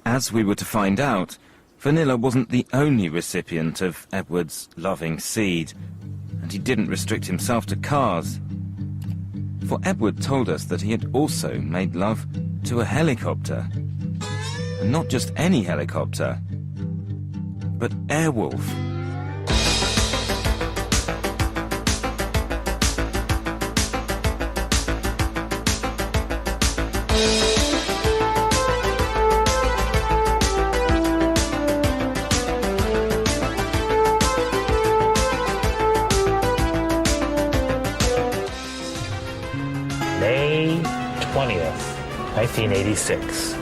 As we were to find out, Vanilla wasn't the only recipient of Edward's loving seed, and he didn't restrict himself to cars. For Edward told us that he had also made love to a helicopter. And not just any helicopter, but Airwolf. May 20th, 1986.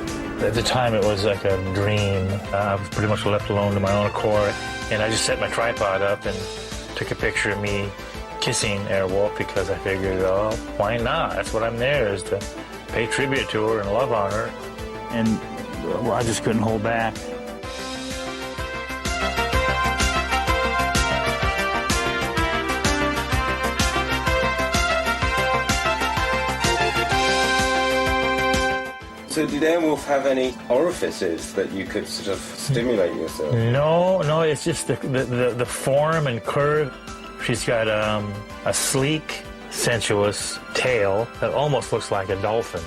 At the time, it was like a dream. I was pretty much left alone to my own accord, and I just set my tripod up and took a picture of me kissing Airwolf because I figured, oh, why not? That's what I'm there, is to pay tribute to her and love on her. And well, I just couldn't hold back. So did Airwolf have any orifices that you could sort of stimulate yourself? No, it's just the form and curve. She's got a sleek, sensuous tail that almost looks like a dolphin.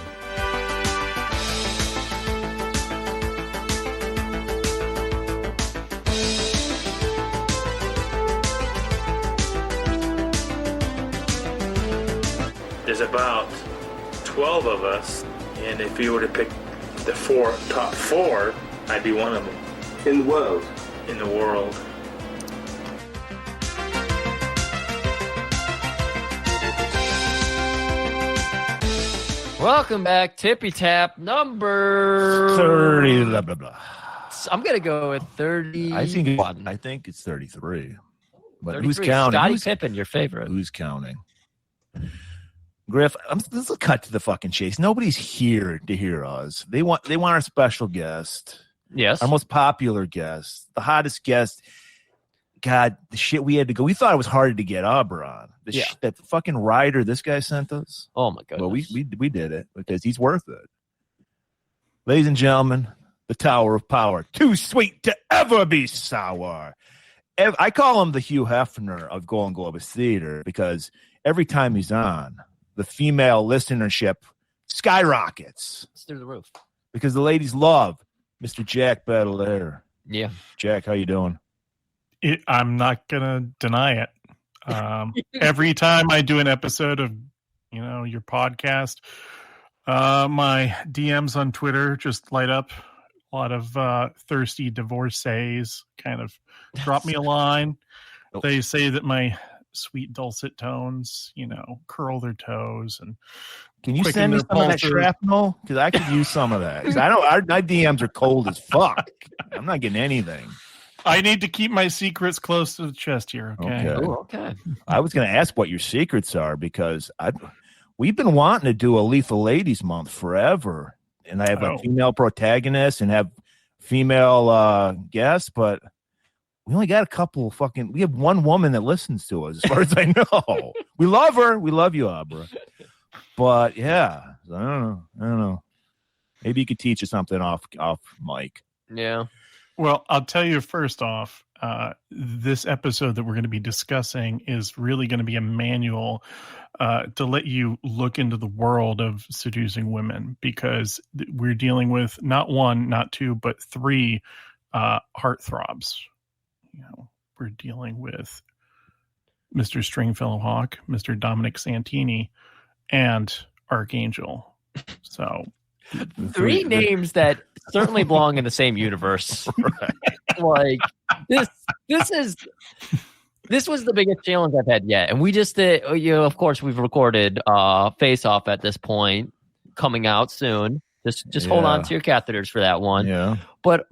There's about 12 of us. And if you were to pick the top four, I'd be one of them. In the world? In the world. Welcome back, Tippy-Tap number 30. Blah, blah, blah. I'm gonna go with 30. I think it's 33. But 33. who's counting? Scottie Pippen, your favorite. Who's counting? Griff, let's cut to the fucking chase. Nobody's here to hear us. They want our special guest. Yes. Our most popular guest. The hottest guest. God, the shit we had to go. We thought it was hard to get Abra on. That fucking rider this guy sent us. Oh my goodness. Well, we did it because he's worth it. Ladies and gentlemen, the Tower of Power. Too sweet to ever be sour. I call him the Hugh Hefner of Golan-Globus Theater because every time he's on, the female listenership skyrockets. It's through the roof. Because the ladies love Mr. Jack Badelaire. Yeah. Jack, how you doing? I'm not going to deny it. Every time I do an episode of, your podcast, my DMs on Twitter just light up. A lot of thirsty divorcees kind of drop me a line. They say that my sweet dulcet tones, curl their toes and can you send me some of that shrapnel? Because I could use some of that. Because I know my DMs are cold as fuck. I'm not getting anything. I need to keep my secrets close to the chest here. Okay. Ooh, okay. I was going to ask what your secrets are because we've been wanting to do a Lethal Ladies Month forever, and I have a female protagonist and have female guests, but we only got a couple we have one woman that listens to us, as far as I know. We love her. We love you, Abra. But yeah, I don't know. Maybe you could teach us something off mic. Yeah. Well, I'll tell you first off, this episode that we're going to be discussing is really going to be a manual to let you look into the world of seducing women, because we're dealing with not one, not two, but three heartthrobs. We're dealing with Mr. Stringfellow Hawk, Mr. Dominic Santini, and Archangel. So three names that certainly belong in the same universe. Right. Like this was the biggest challenge I've had yet. And we just did, of course we've recorded Face Off at this point, coming out soon. Just hold on to your catheters for that one. Yeah. But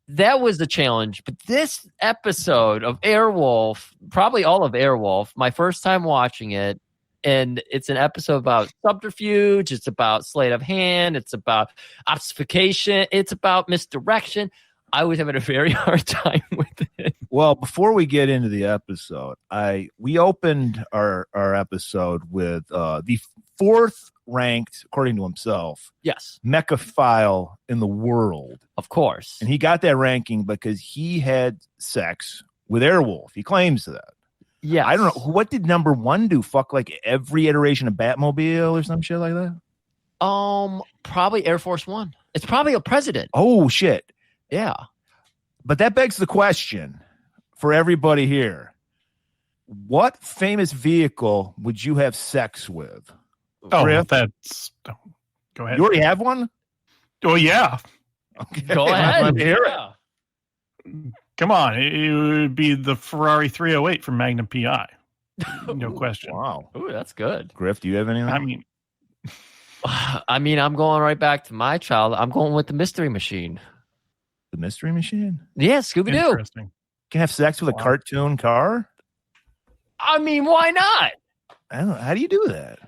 that was the challenge. But this episode of Airwolf, probably all of Airwolf, my first time watching it, and it's an episode about subterfuge, it's about sleight of hand, it's about obfuscation, it's about misdirection. I was having a very hard time with it. Well, before we get into the episode, we opened our episode with the fourth ranked, according to himself, Yes, mechaphile in the world. of course. And he got that ranking because he had sex with Airwolf. He claims that. Yeah, I don't know. What did number one do? Fuck like every iteration of Batmobile or some shit like that? Probably Air Force One. It's probably a president. Oh, shit. Yeah. But that begs the question for everybody here. What famous vehicle would you have sex with? Oh, Griff? Go ahead. You already have one? Oh, yeah. Okay. Go ahead. Let me hear it. Yeah. Come on. It would be the Ferrari 308 from Magnum PI. No question. Wow. Ooh, that's good. Griff, do you have anything? I mean, I'm going right back to my child. I'm going with the Mystery Machine. The Mystery Machine? Yeah, Scooby-Doo. interesting. Can have sex with a cartoon car? I mean, why not? I don't know. How do you do that?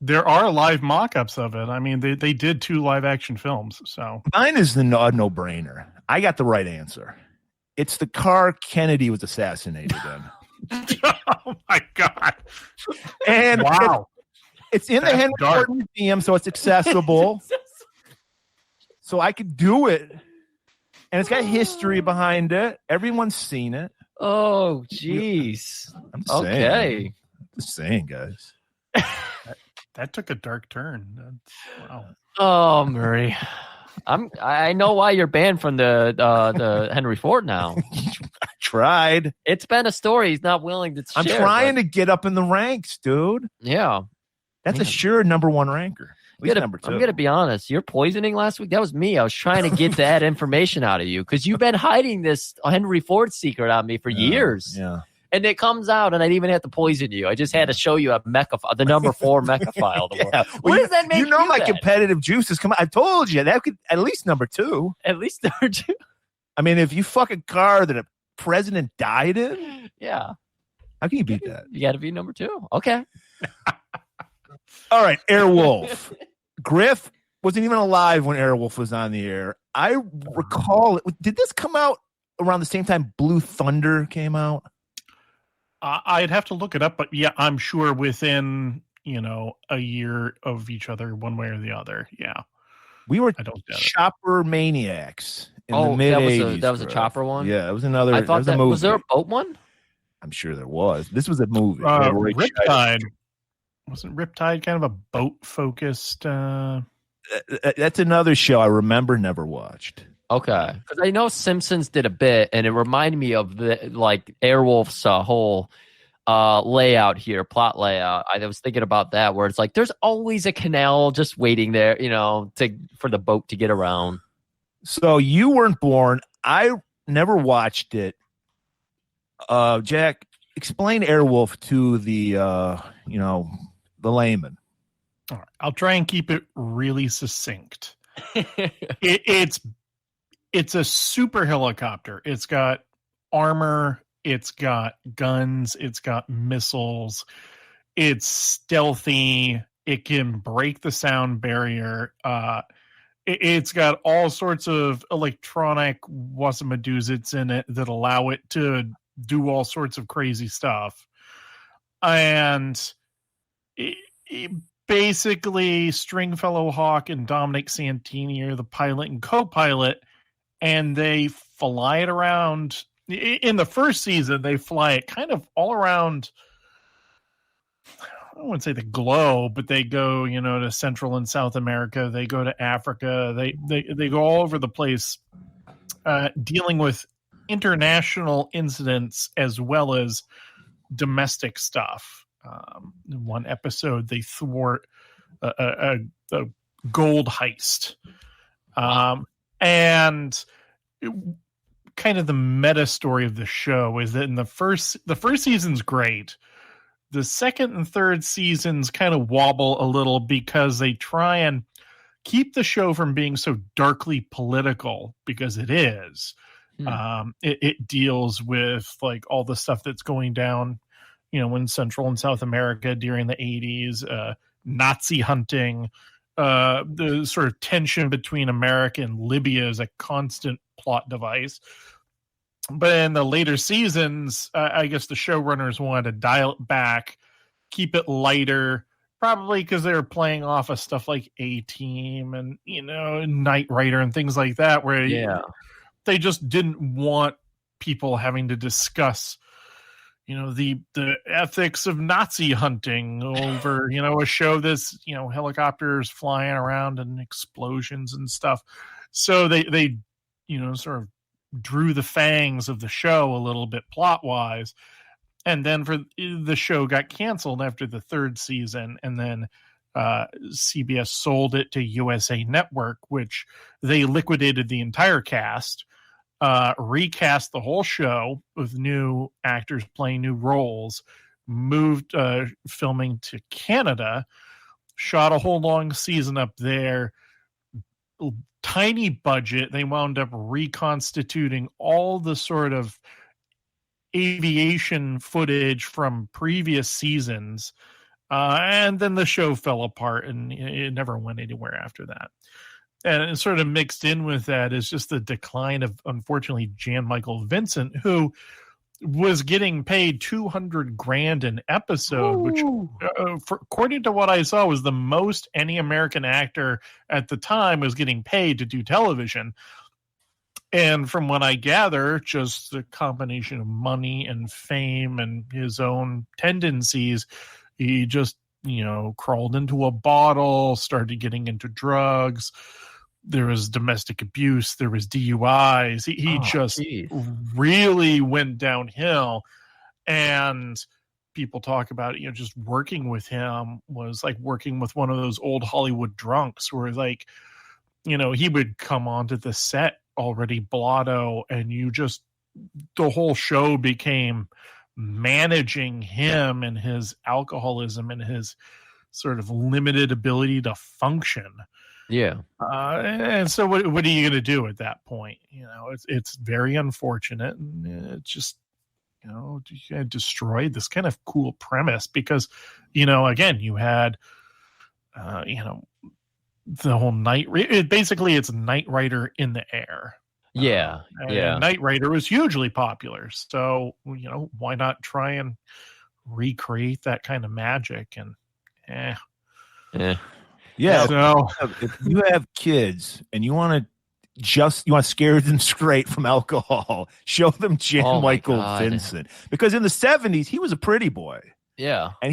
There are live mock-ups of it. I mean, they did 2 live-action films, so. Mine is the no-brainer. I got the right answer. It's the car Kennedy was assassinated in. Oh, my God. And Wow. it's in the That's Henry dark. Ford Museum, so it's accessible. So I could do it. And it's got history behind it. Everyone's seen it. Oh, jeez. I'm just saying. Okay. Just saying, guys. That took a dark turn. That's, wow. Oh, Murray. I know why you're banned from the Henry Ford now. I tried. It's been a story he's not willing to I'm share. trying to get up in the ranks, dude. Yeah. That's a sure number one ranker. At least number 2. I'm going to be honest. Your poisoning last week, that was me. I was trying to get that information out of you because you've been hiding this Henry Ford secret on me for years. Yeah. And it comes out, and I didn't even have to poison you. I just had to show you the number 4 mechaphile. Yeah. What does that make you know my then? competitive juices come out. I told you that could at least number 2. At least number 2. I mean, if you fuck a car that a president died in, Yeah. how can you beat that? You got to be number 2. Okay. All right, Airwolf. Griff wasn't even alive when Airwolf was on the air. I recall it. Did this come out around the same time Blue Thunder came out? I'd have to look it up, but yeah, I'm sure within, a year of each other, one way or the other. Yeah. We were I don't doubt it. chopper maniacs in the mid that 80s. was a chopper one? Yeah, it was another. I thought that was a movie. was there a boat one? I'm sure there was. This was a movie. Riptide. Wasn't Riptide kind of a boat focused? That's another show I remember never watched. Okay, because I know Simpsons did a bit, and it reminded me of the Airwolf's whole layout here, plot layout. I was thinking about that, where it's like there's always a canal just waiting there, for the boat to get around. So you weren't born. I never watched it. Jack, explain Airwolf to the the layman. All right. I'll try and keep it really succinct. It's a super helicopter. It's got armor. It's got guns. It's got missiles. It's stealthy. It can break the sound barrier. It's got all sorts of electronic wasamaduzits in it that allow it to do all sorts of crazy stuff. And basically, Stringfellow Hawk and Dominic Santini are the pilot and co-pilot, and they fly it around. In the first season, they fly it kind of all around, I wouldn't say the globe, but they go, to Central and South America. They go to Africa. They go all over the place, dealing with international incidents as well as domestic stuff. In one episode, they thwart a gold heist. And kind of the meta story of the show is that in the first season's great. The second and third seasons kind of wobble a little because they try and keep the show from being so darkly political, because it is. It deals with all the stuff that's going down, in Central and South America during the 80s, Nazi hunting, the sort of tension between America and Libya is a constant plot device. But in the later seasons, I guess the showrunners wanted to dial it back, keep it lighter, Probably because they were playing off of stuff like A-Team and, Knight Rider and things like that, where they just didn't want people having to discuss, the ethics of Nazi hunting over, a show that's, helicopters flying around and explosions and stuff. So they sort of drew the fangs of the show a little bit plot-wise. And then the show got canceled after the third season, and then CBS sold it to USA Network, which they liquidated the entire cast, recast the whole show with new actors playing new roles, moved filming to Canada, shot a whole long season up there. Tiny budget. They wound up reconstituting all the sort of aviation footage from previous seasons, and then the show fell apart and it never went anywhere after that. And sort of mixed in with that is just the decline of, unfortunately, Jan Michael Vincent, who was getting paid $200,000 an episode, which according to what I saw was the most any American actor at the time was getting paid to do television. And from what I gather, just the combination of money and fame and his own tendencies, he just, crawled into a bottle, started getting into drugs. There was domestic abuse. There was DUIs. He really went downhill. And people talk about, just working with him was like working with one of those old Hollywood drunks where like, he would come onto the set already blotto, and the whole show became managing him and his alcoholism and his sort of limited ability to function. Yeah. And so what are you going to do at that point? It's very unfortunate, and it's just, you destroyed this kind of cool premise because, again, you had, the whole it's Knight Rider in the air. Yeah. And Knight Rider was hugely popular. So, why not try and recreate that kind of magic? And yeah. So if you have kids and you want to scare them straight from alcohol, show them Jan Michael Vincent, because in the 70s he was a pretty boy. Yeah. And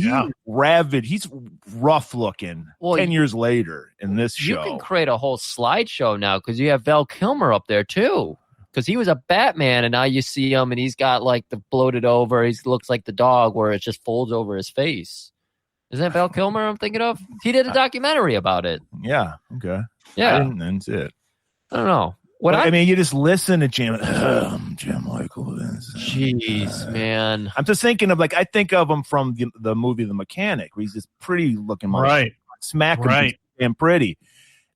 he's rough looking 10 years later in this show. You can create a whole slideshow now because you have Val Kilmer up there too. Because he was a Batman, and now you see him and he's got like the bloated over, he looks like the dog where it just folds over his face. Isn't that Val Kilmer I'm thinking of? He did a documentary about it. Yeah. Okay. Yeah. That's it. I don't know. You just listen to Jim Michael Vincent. Jeez, man. I'm just thinking of I think of him from the movie The Mechanic, where he's this pretty looking, right, smacking, right, and pretty.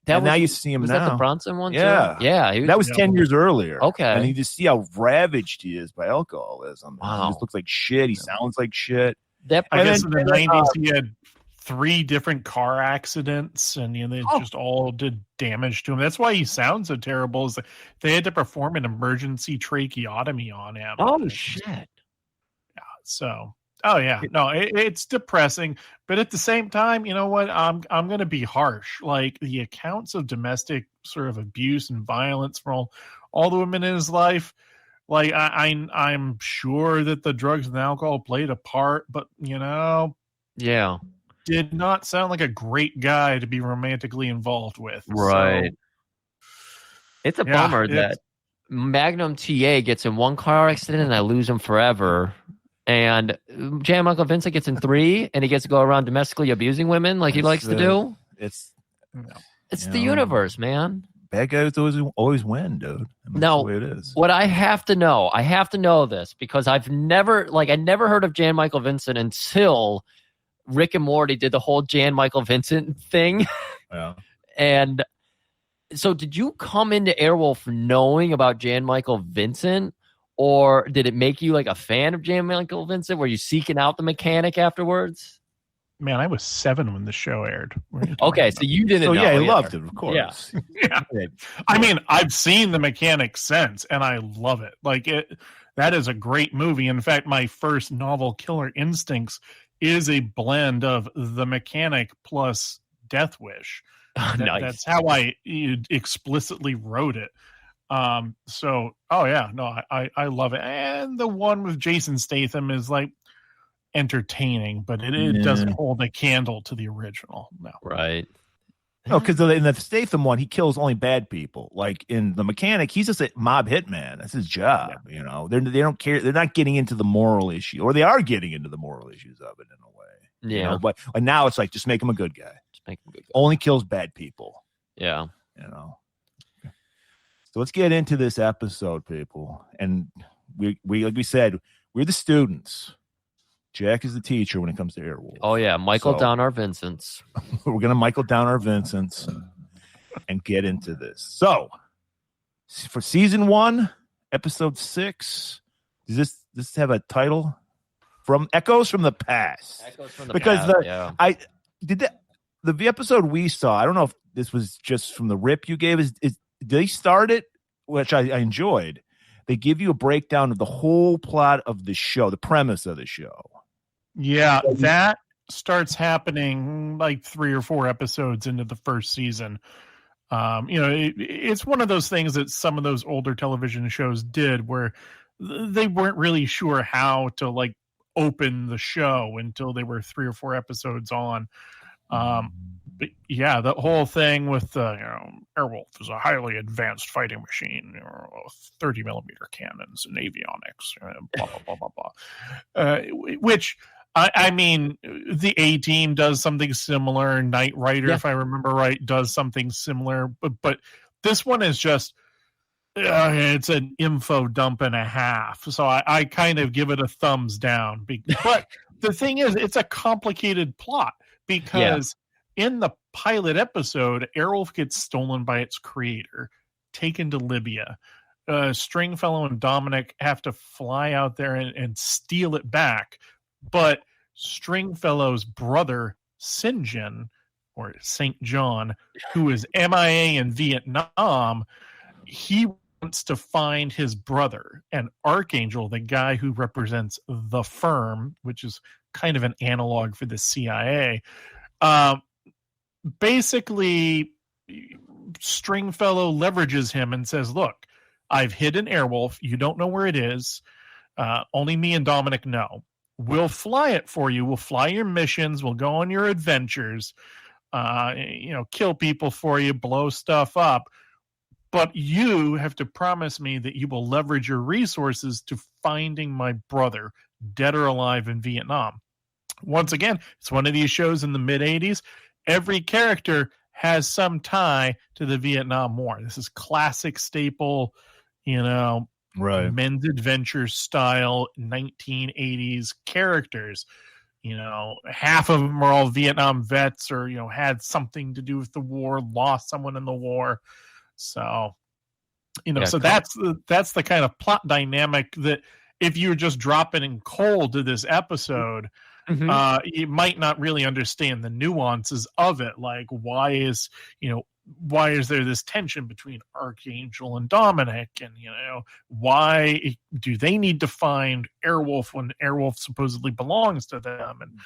Now you see him was now. That the Bronson one? Yeah, too? Yeah. That was 10 years earlier. Okay, and you just see how ravaged he is by alcoholism. Wow, he just looks like shit. He sounds like shit. I guess in the 90s he had 3 different car accidents, and they just all did damage to him. That's why he sounds so terrible. Is they had to perform an emergency tracheotomy on him. Oh shit! Yeah. So, no, it's depressing. But at the same time, you know what? I'm going to be harsh. Like the accounts of domestic sort of abuse and violence from all the women in his life. Like I'm sure that the drugs and alcohol played a part, but yeah. Did not sound like a great guy to be romantically involved with. Right. So, it's a bummer that Magnum TA gets in 1 car accident and I lose him forever. And Jan Michael Vincent gets in 3 and he gets to go around domestically abusing women like he likes to do. It's the universe, man. Bad guys always win, dude. That's the way it is. What I have to know this because I never heard of Jan Michael Vincent until Rick and Morty did the whole Jan Michael Vincent thing. Yeah. And so did you come into Airwolf knowing about Jan Michael Vincent, or did it make you like a fan of Jan Michael Vincent? Were you seeking out the mechanic afterwards? Man, I was 7 when the show aired. Okay, so you didn't know. Yeah, he loved it, of course. Yeah. I mean, I've seen the mechanic since, and I love it. That is a great movie. In fact, my first novel, Killer Instincts, is a blend of The Mechanic plus Death Wish. Nice. That's how I explicitly wrote it. I love it. And the one with Jason Statham is like entertaining, but it doesn't hold a candle to the original. No. Right. No, because in the Statham one, he kills only bad people. Like in The Mechanic, he's just a mob hitman. That's his job. Yeah. You know, they don't care. They're not getting into the moral issue, or they are getting into the moral issues of it in a way. Yeah. You know? But now it's like, just make him a good guy. Just make him a good guy. Only kills bad people. Yeah. You know. So let's get into this episode, people. And we like we said, we're the students. Jack is the teacher when it comes to Airwolf. Oh yeah, Michael down our Vincents. We're gonna Michael down our Vincents and get into this. So for season 1, episode 6, does this have a title? From Echoes from the Past. Echoes from the because past, the episode we saw, I don't know if this was just from the rip you gave, is they start it, which I enjoyed. They give you a breakdown of the whole plot of the show, the premise of the show. Yeah, that starts happening like 3 or 4 episodes into the first season. It's one of those things that some of those older television shows did where they weren't really sure how to like open the show until they were 3 or 4 episodes on. But yeah, the whole thing with Airwolf is a highly advanced fighting machine, 30 millimeter cannons and avionics, blah blah blah blah blah. Which I mean, the A-Team does something similar. Knight Rider, if I remember right, does something similar. But this one is just it's an info dump and a half. So I kind of give it a thumbs down. But the thing is, it's a complicated plot because in the pilot episode, Airwolf gets stolen by its creator, taken to Libya. Stringfellow and Dominic have to fly out there and steal it back. But Stringfellow's brother, Sinjin, or St. John, who is MIA in Vietnam, he wants to find his brother. And Archangel, the guy who represents the firm, which is kind of an analog for the CIA, basically Stringfellow leverages him and says, look, I've hidden Airwolf. You don't know where it is. Only me and Dominic know. We'll fly it for you. We'll fly your missions. We'll go on your adventures, kill people for you, blow stuff up. But you have to promise me that you will leverage your resources to finding my brother, dead or alive, in Vietnam. Once again, it's one of these shows in the mid-'80s. Every character has some tie to the Vietnam War. This is classic staple, right, men's adventure style 1980s characters. Half of them are all Vietnam vets or, had something to do with the war, lost someone in the war. So, so that's the kind of plot dynamic that if you were just dropping in cold to this episode, you might not really understand the nuances of it. Like, why is there this tension between Archangel and Dominic? And, why do they need to find Airwolf when Airwolf supposedly belongs to them? And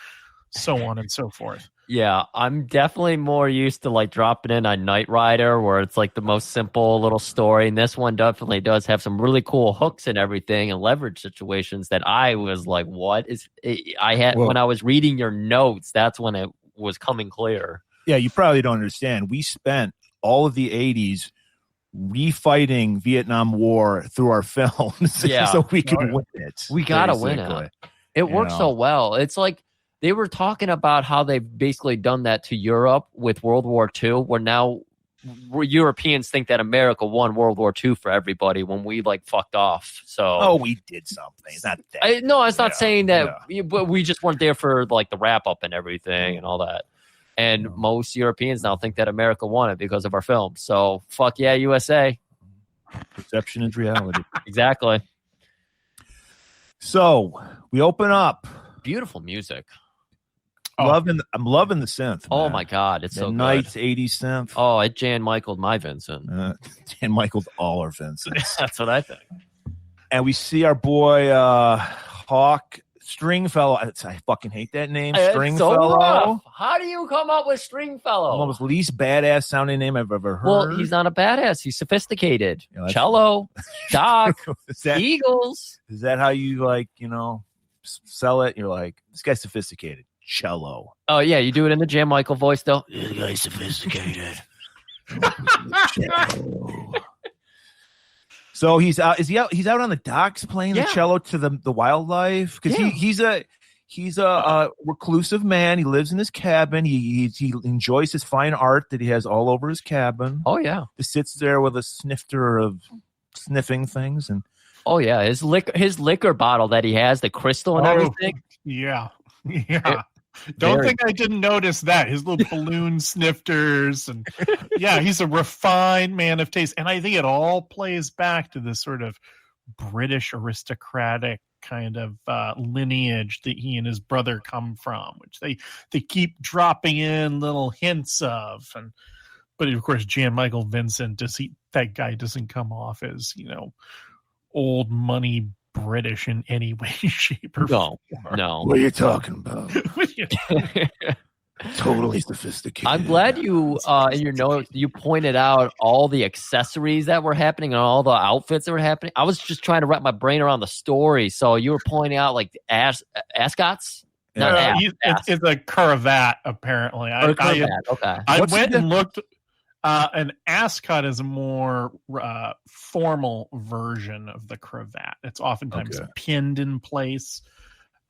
so on and so forth. Yeah, I'm definitely more used to like dropping in on Knight Rider, where it's like the most simple little story. And this one definitely does have some really cool hooks and everything and leverage situations that I was like, what is when I was reading your notes, that's when it was coming clear. Yeah, you probably don't understand. We spent all of the 80s refighting Vietnam War through our films so we could win it. We got to win it. It works so well. It's like they were talking about how they've basically done that to Europe with World War II, where now Europeans think that America won World War II for everybody when we like fucked off. So we did something. It's not that. I was not saying that, but we just weren't there for like the wrap up and everything and all that. And most Europeans now think that America won it because of our film. So fuck yeah, USA. Perception is reality. Exactly. So we open up. Beautiful music. I'm loving the synth. Oh man. my god, it's so nice good. 80s synth. Oh, it Jan Michael'd my Vincent. Jan Michael'd all our Vincents. That's what I think. And we see our boy Hawk Stringfellow. I fucking hate that name. It's so Stringfellow. rough. How do you come up with Stringfellow? Almost the least badass sounding name I've ever heard. Well, he's not a badass. He's sophisticated. Yeah, that's- Cello, Doc, is that Eagles. how you sell it? You're like, this guy's sophisticated. Cello. Oh yeah, you do it in the Jan Michael voice though. This guy's sophisticated. So he's out. Is he out? He's out on the docks playing the cello to the wildlife because he's a reclusive man. He lives in his cabin. He enjoys his fine art that he has all over his cabin. Oh yeah, he sits there with a snifter of sniffing things and. Oh yeah, his liquor bottle that he has, the crystal and everything. Yeah. Don't think I didn't notice that. His little balloon snifters and he's a refined man of taste. And I think it all plays back to this sort of British aristocratic kind of lineage that he and his brother come from, which they keep dropping in little hints of. But of course, Jan Michael Vincent, that guy doesn't come off as, old money British in any way, shape, or form. No. What are you talking about? Totally sophisticated. I'm glad you in your notes you pointed out all the accessories that were happening and all the outfits that were happening. I was just trying to wrap my brain around the story. So you were pointing out like the ascots. It's a cravat, apparently. I went and looked. An ascot is a more formal version of the cravat. It's oftentimes pinned in place,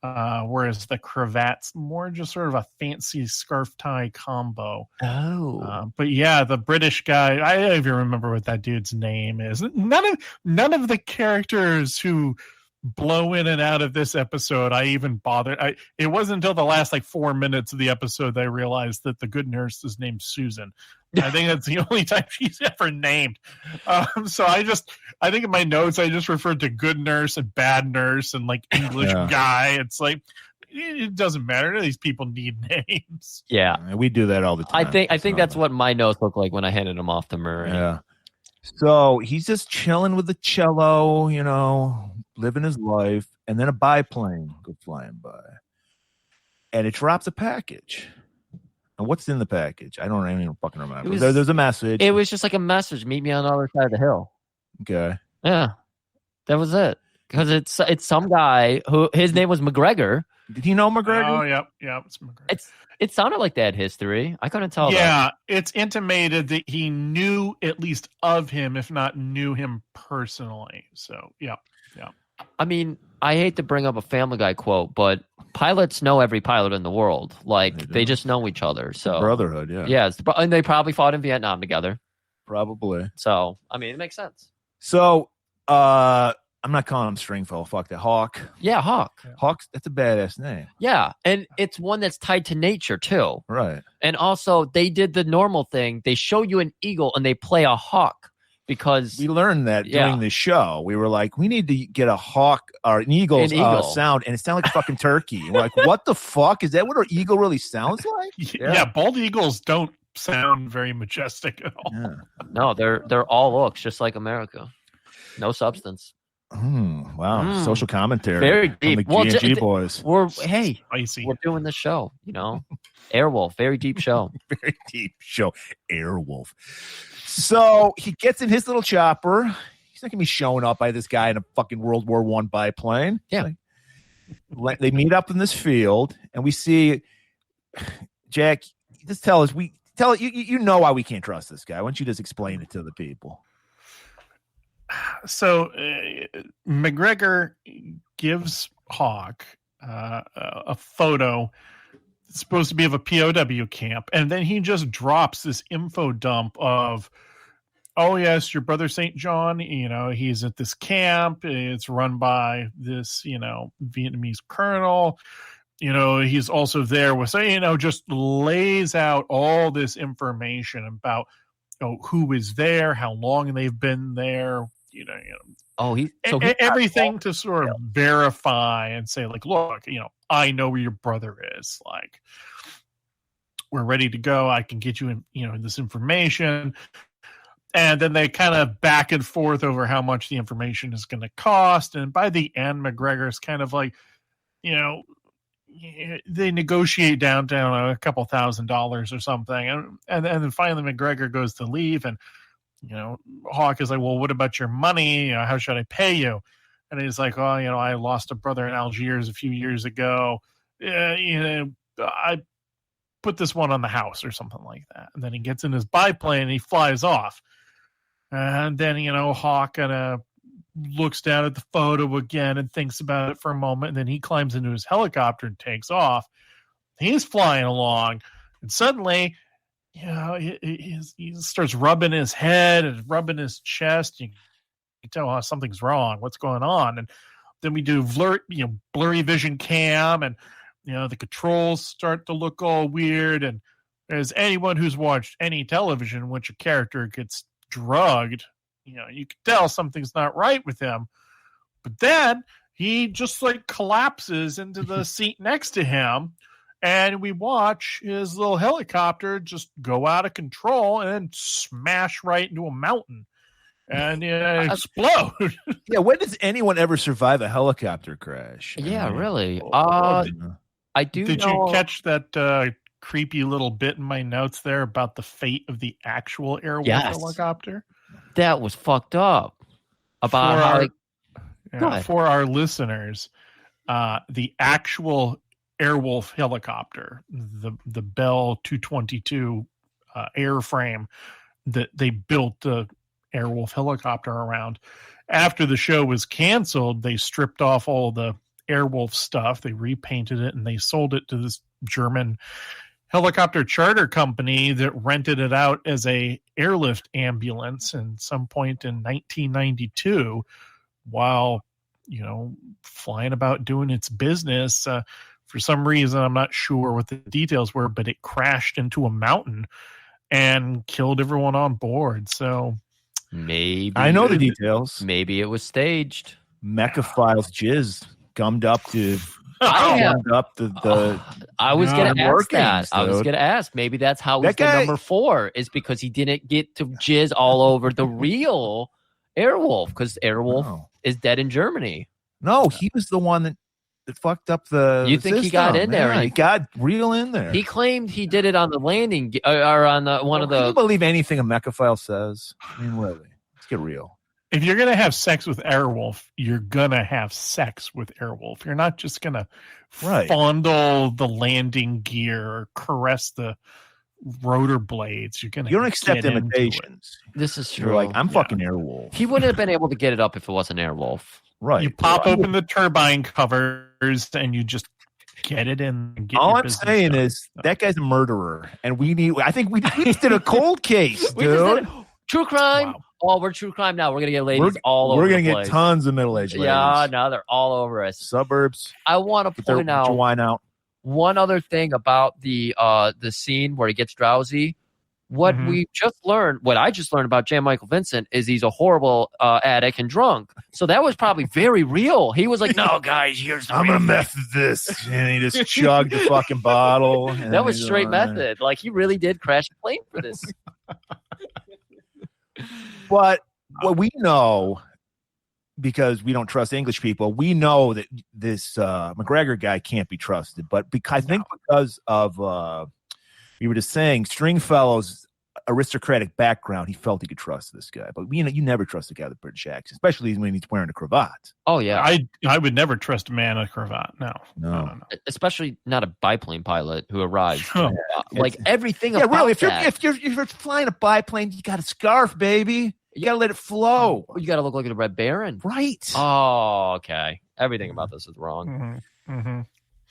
whereas the cravat's more just sort of a fancy scarf tie combo. But yeah, the British guy, I don't even remember what that dude's name is. None of the characters who blow in and out of this episode I even bothered. It wasn't until the last 4 minutes of the episode that I realized that the good nurse is named Susan. I think that's the only time she's ever named. So I think in my notes I just referred to good nurse and bad nurse and English guy. It's it doesn't matter. None of these people need names. Yeah, we do that all the time. I think that's what my notes look like when I handed them off to Murray. Yeah. So he's just chilling with the cello, living his life, and then a biplane goes flying by, and it drops a package. And what's in the package? I don't even fucking remember. There's a message. It was just like a message. Meet me on the other side of the hill. Okay. Yeah, that was it. Because it's some guy who his name was McGregor. Did he know McGregor? Oh, yeah, it's McGregor. It sounded like they had history. I couldn't tell. Yeah, it's intimated that he knew at least of him, if not knew him personally. So, yeah. I mean, I hate to bring up a Family Guy quote, but pilots know every pilot in the world. They just know each other. So brotherhood, yeah. Yeah, and they probably fought in Vietnam together. Probably. So, I mean, it makes sense. So, I'm not calling him Stringfellow. Fuck that. Hawk. Yeah, Hawk. Hawk, that's a badass name. Yeah, and it's one that's tied to nature, too. Right. And also, they did the normal thing. They show you an eagle, and they play a hawk. Because we learned that during the show, we were like, we need to get a hawk or an eagle sound, and it sounded like fucking turkey. And we're like, what the fuck? Is that what an eagle really sounds like? Yeah, bald eagles don't sound very majestic at all. Yeah. No, they're all looks, just like America. No substance. Wow, social commentary. Very deep. From the G&G boys. We're doing the show, Airwolf, very deep show. Very deep show. Airwolf. So he gets in his little chopper. He's not gonna be showing up by this guy in a fucking World War I biplane. Yeah. They meet up in this field, and we see Jack. Just tell us. You know why we can't trust this guy. Why don't you just explain it to the people? So McGregor gives Hawk a photo. It's supposed to be of a POW camp, and then he just drops this info dump of, oh yes, your brother St. John, he's at this camp. It's run by this, Vietnamese colonel. He's also there with, just lays out all this information about who is there, how long they've been there, everything to sort of verify and say, look, I know where your brother is. We're ready to go. I can get you this information. And then they kind of back and forth over how much the information is going to cost. And by the end, McGregor's kind of like, they negotiate down a couple $1,000s or something, and then finally McGregor goes to leave, and Hawk is like, well, what about your money? How should I pay you? And he's like, oh, I lost a brother in Algiers a few years ago. I put this one on the house or something like that. And then he gets in his biplane and he flies off. And then, Hawk kind of looks down at the photo again and thinks about it for a moment. And then he climbs into his helicopter and takes off. He's flying along. And suddenly, he starts rubbing his head and rubbing his chest. You can tell something's wrong. What's going on? And then we do blurry vision cam, and the controls start to look all weird. And as anyone who's watched any television in which a character gets drugged, you can tell something's not right with him. But then he just collapses into the seat next to him, and we watch his little helicopter just go out of control and then smash right into a mountain and explode. Yeah, when does anyone ever survive a helicopter crash? Yeah, really. I do. Did you catch that creepy little bit in my notes there about the fate of the actual Airwolf helicopter? That was fucked up. About for our listeners, the actual Airwolf helicopter, the Bell 222 airframe that they built the Airwolf helicopter around. After the show was canceled, they stripped off all the Airwolf stuff, they repainted it, and they sold it to this German helicopter charter company that rented it out as a airlift ambulance. And some point in 1992, while flying about doing its business, for some reason, I'm not sure what the details were, but it crashed into a mountain and killed everyone on board. So maybe I know the details. Maybe it was staged. Mechaphile's jizz gummed up the I was going to ask that. I was going to ask. Maybe that's how he's the number 4, is because he didn't get to jizz all over the real Airwolf, because Airwolf is dead in Germany. No, he was the one that fucked up the You think system. He got in there? Yeah, he got real in there. He claimed he did it on the landing, or on the one of the... Can you believe anything a Mechaphile says? I mean, really. Let's get real. If you're going to have sex with Airwolf, you're going to have sex with Airwolf. You're not just going to fondle the landing gear or caress the rotor blades. You don't accept imitations. This is true. You're like, I'm fucking Airwolf. He wouldn't have been able to get it up if it wasn't Airwolf. Right. You pop open the turbine covers and you just get it in. And get all I'm saying is that guy's a murderer, and I think we just did a cold case, dude. True crime. Wow. Oh, we're true crime now. We're gonna get ladies all over. We're gonna the get tons of middle-aged ladies. Yeah, now they're all over us. Suburbs. I want to point out one other thing about the scene where he gets drowsy. What I just learned about Jan Michael Vincent is he's a horrible addict and drunk. So that was probably very real. He was like, "No, guys, I'm gonna mess with this," and he just chugged the fucking bottle. That was straight method. Like, he really did crash a plane for this. But what we know, because we don't trust English people, we know that this McGregor guy can't be trusted. But I think because of we were just saying Stringfellow's aristocratic background, he felt he could trust this guy. But you never trust a guy with a British accent, especially when he's wearing a cravat. Oh yeah, I would never trust a man in a cravat. No. Especially not a biplane pilot who arrives. Like everything. Yeah, about really. If you're flying a biplane, you got a scarf, baby. You got to let it flow. You got to look like a Red Baron, right? Oh, okay. Everything about this is wrong. Mm-hmm. Mm-hmm.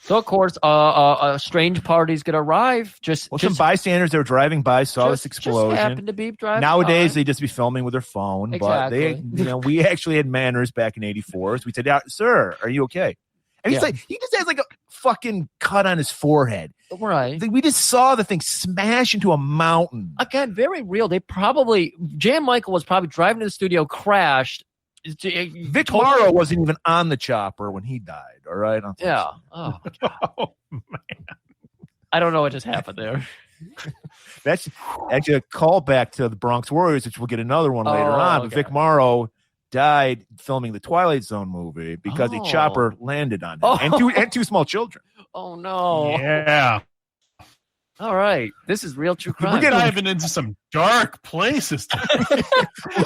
So of course, a strange party's gonna arrive. Some bystanders that were driving by saw this explosion. Just happened to be driving. Nowadays, they just be filming with their phone. Exactly. But we actually had manners back in '84. So we said, "Sir, are you okay?" And he's like, he just has like a fucking cut on his forehead. Right. We just saw the thing smash into a mountain. Again, very real. Jan Michael was probably driving to the studio, crashed. Vic Morrow wasn't even on the chopper when he died. All right. Yeah. Oh, oh man. I don't know what just happened there. That's actually a callback to the Bronx Warriors, which we'll get another one later on. But Vic Morrow died filming the Twilight Zone movie because a chopper landed on him and two small children. Oh no! Yeah. All right, this is real true crime. We're diving into some dark places.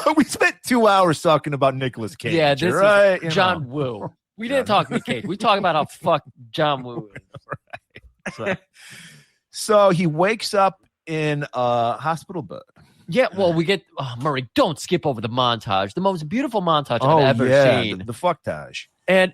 Well, we spent 2 hours talking about Nicolas Cage. Yeah, this right? is John Woo. We didn't talk Nick Cage. We talk about how fucked John Woo is. Right. So he wakes up in a hospital bed. Yeah, well, we get Murray. Don't skip over the montage. The most beautiful montage I've ever seen. The fucktage. And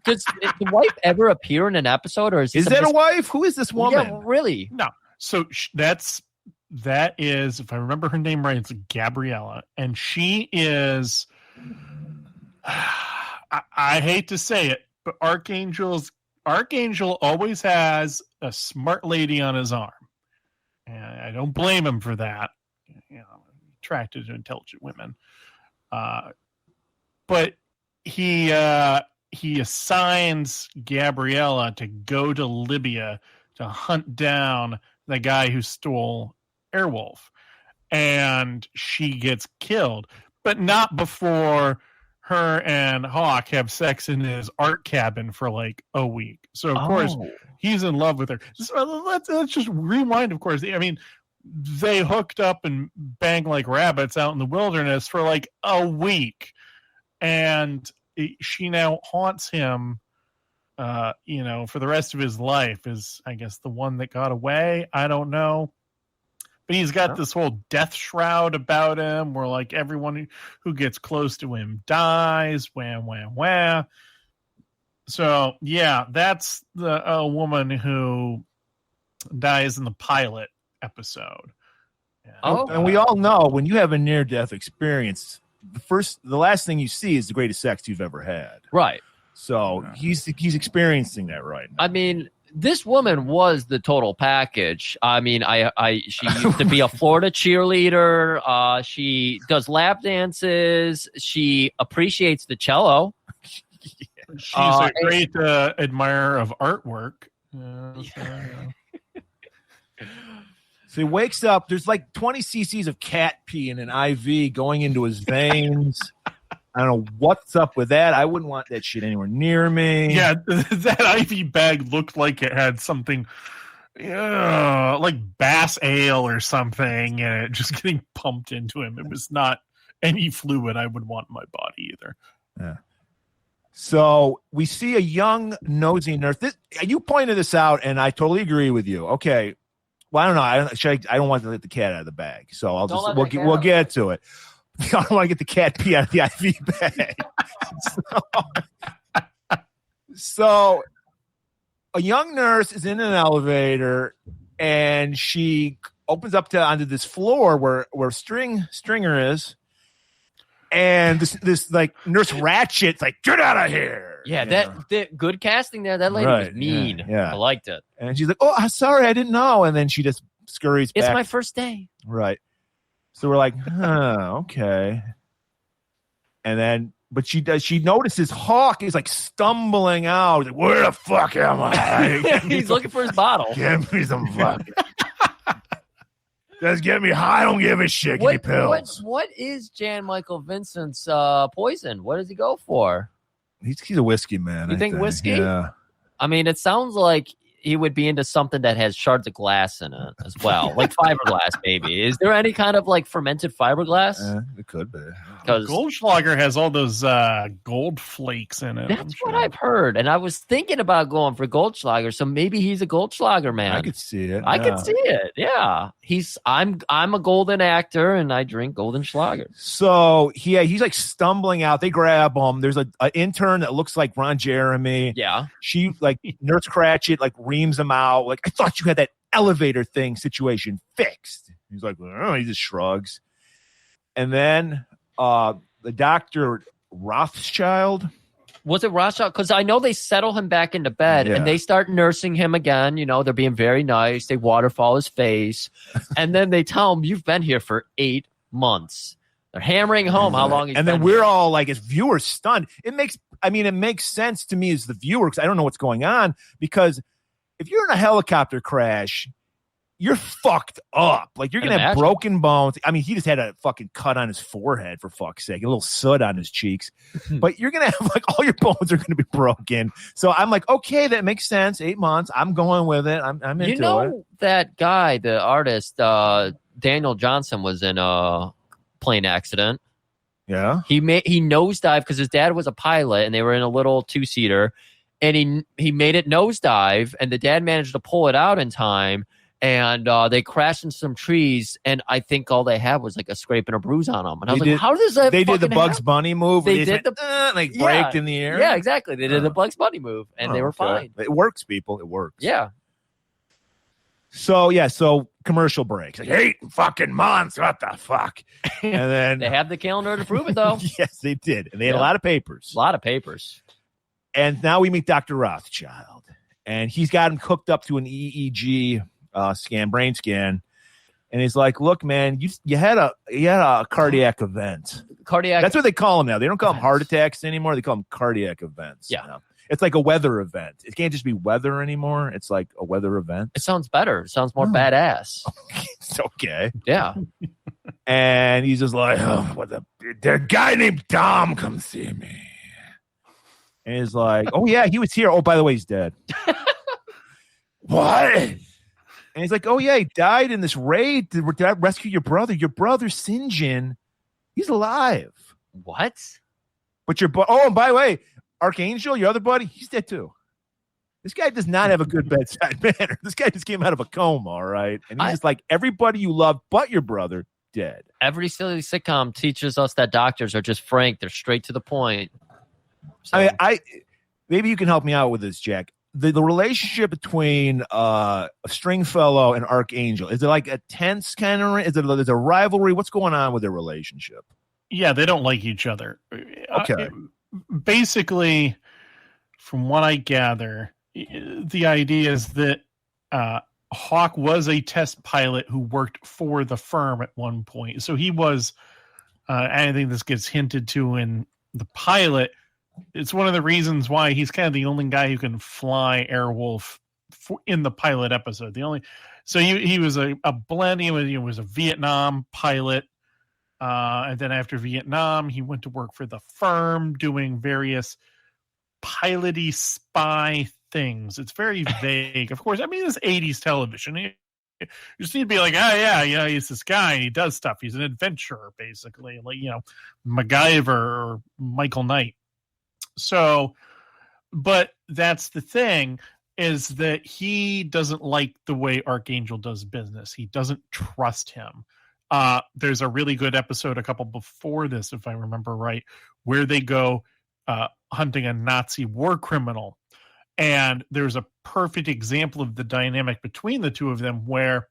does the wife ever appear in an episode, or is that a wife? Who is this woman? Yeah, really? No. So that is, if I remember her name right, it's Gabriella, and she is. I hate to say it, but Archangel always has a smart lady on his arm, and I don't blame him for that. You know, attracted to intelligent women, but he assigns Gabriella to go to Libya to hunt down the guy who stole Airwolf, and she gets killed, but not before her and Hawk have sex in his art cabin for like a week. So of course he's in love with her. So let's just rewind. Of course, I mean, they hooked up and banged like rabbits out in the wilderness for like a week, and she now haunts him, for the rest of his life. Is, I guess, the one that got away. I don't know. But he's got this whole death shroud about him where, like, everyone who gets close to him dies. Wham, wham, wham. So, yeah, that's the woman who dies in the pilot episode. Yeah. Oh, and we all know when you have a near-death experience, the last thing you see is the greatest sex you've ever had. Right. So he's experiencing that right now. I mean, this woman was the total package. I mean, she used to be a Florida cheerleader. She does lap dances. She appreciates the cello. She's a great admirer of artwork. So he wakes up. There's like 20 cc's of cat pee in an IV going into his veins. I don't know what's up with that. I wouldn't want that shit anywhere near me. Yeah, that IV bag looked like it had something like Bass Ale or something, and it just getting pumped into him. It was not any fluid I would want in my body either. Yeah. So we see a young nosy nurse. You pointed this out, and I totally agree with you. Okay. Well, I don't know. I don't want to let the cat out of the bag, so we'll get to it. I don't want to get the cat pee out of the IV bag. So a young nurse is in an elevator, and she opens up onto this floor where Stringer is, and this like Nurse Ratchet's like, get out of here. Yeah, that good casting there. That lady was mean. Yeah. I liked it. And she's like, oh, I'm sorry, I didn't know. And then she just scurries back. It's my first day. Right. So we're like, okay. And then, but she notices Hawk is like stumbling out. Like, where the fuck am I? He's looking for his bottle. Give me some fuck. Just get me high. I don't give a shit. Give me pills. What is Jan Michael Vincent's poison? What does he go for? He's a whiskey man. You think whiskey? Yeah. I mean, it sounds like he would be into something that has shards of glass in it as well, like fiberglass, maybe. Is there any kind of like fermented fiberglass? It could be. Because Goldschlager has all those gold flakes in it. That's what I've heard, and I was thinking about going for Goldschlager. So maybe he's a Goldschlager man. I could see it. I could see it. Yeah, I'm a golden actor, and I drink golden Schlager. So he's like stumbling out. They grab him. There's an intern that looks like Ron Jeremy. Yeah, she like Nurse Cratchit like reams him out. Like, I thought you had that elevator thing situation fixed. He's like, oh, he just shrugs. And then the Dr. Rothschild. Was it Rothschild? Because I know they settle him back into bed and they start nursing him again. You know, they're being very nice. They waterfall his face. And then they tell him, you've been here for 8 months. They're hammering home how long he's been And then we're all like, as viewers, stunned. It makes sense to me as the viewer, because I don't know what's going on. Because if you're in a helicopter crash you're fucked up. Like, you're going to have imagine. broken bones. I mean, he just had a fucking cut on his forehead, for fuck's sake, a little soot on his cheeks. But you're going to have, like, all your bones are going to be broken. So I'm like, okay, that makes sense. 8 months. I'm going with it. I'm into You know it. that guy, the artist, Daniel Johnson, was in a plane accident. Yeah. He nosedived because his dad was a pilot and they were in a little 2-seater, and he made it nosedive, and the dad managed to pull it out in time. And they crashed into some trees, and I think all they had was like a scrape and a bruise on them. And I was like, how does that? They did the Bugs happen? Bunny move. They did braked in the air. Yeah, exactly. They did the Bugs Bunny move, and they were fine. It works, people. It works. Yeah. So commercial breaks. Like, 8 fucking months. What the fuck? And then They have the calendar to prove it, though. yes, they did, and they had a lot of papers. A lot of papers. And now we meet Dr. Rothschild, and he's got him hooked up to an EEG brain scan, and he's like, "Look, man, you had a cardiac event. Cardiac. That's what they call them now. They don't call them heart attacks anymore. They call them cardiac events. Yeah, now. It's like a weather event. It can't just be weather anymore. It's like a weather event. It sounds better. It sounds more badass. It's okay. Yeah. And he's just like, oh, the guy named Dom come see me. And he's like, oh yeah, he was here. Oh, by the way, he's dead. What? And he's like, oh, yeah, he died in this raid. Did I rescue your brother? Your brother, Sinjin, he's alive. What? But and by the way, Archangel, your other buddy, he's dead too. This guy does not have a good bedside manner. This guy just came out of a coma, all right? And he's just like, everybody you love but your brother, dead. Every silly sitcom teaches us that doctors are just frank. They're straight to the point. So, I mean, maybe you can help me out with this, Jack. The relationship between Stringfellow and Archangel, is it like a tense kind of? Is it a rivalry? What's going on with their relationship? Yeah, they don't like each other. Okay. Basically, from what I gather, the idea is that Hawk was a test pilot who worked for the firm at one point. So he was, I think this gets hinted to in the pilot. It's one of the reasons why he's kind of the only guy who can fly Airwolf in the pilot episode. He was a blend. He was a Vietnam pilot, and then after Vietnam, he went to work for the firm doing various piloty spy things. It's very vague. Of course, I mean, it's 80s television. You just need to be like, he's this guy and he does stuff. He's an adventurer, basically, like, MacGyver or Michael Knight. So, but that's the thing, is that he doesn't like the way Archangel does business. He doesn't trust him. There's a really good episode a couple before this, if I remember right, where they go hunting a Nazi war criminal. And there's a perfect example of the dynamic between the two of them where,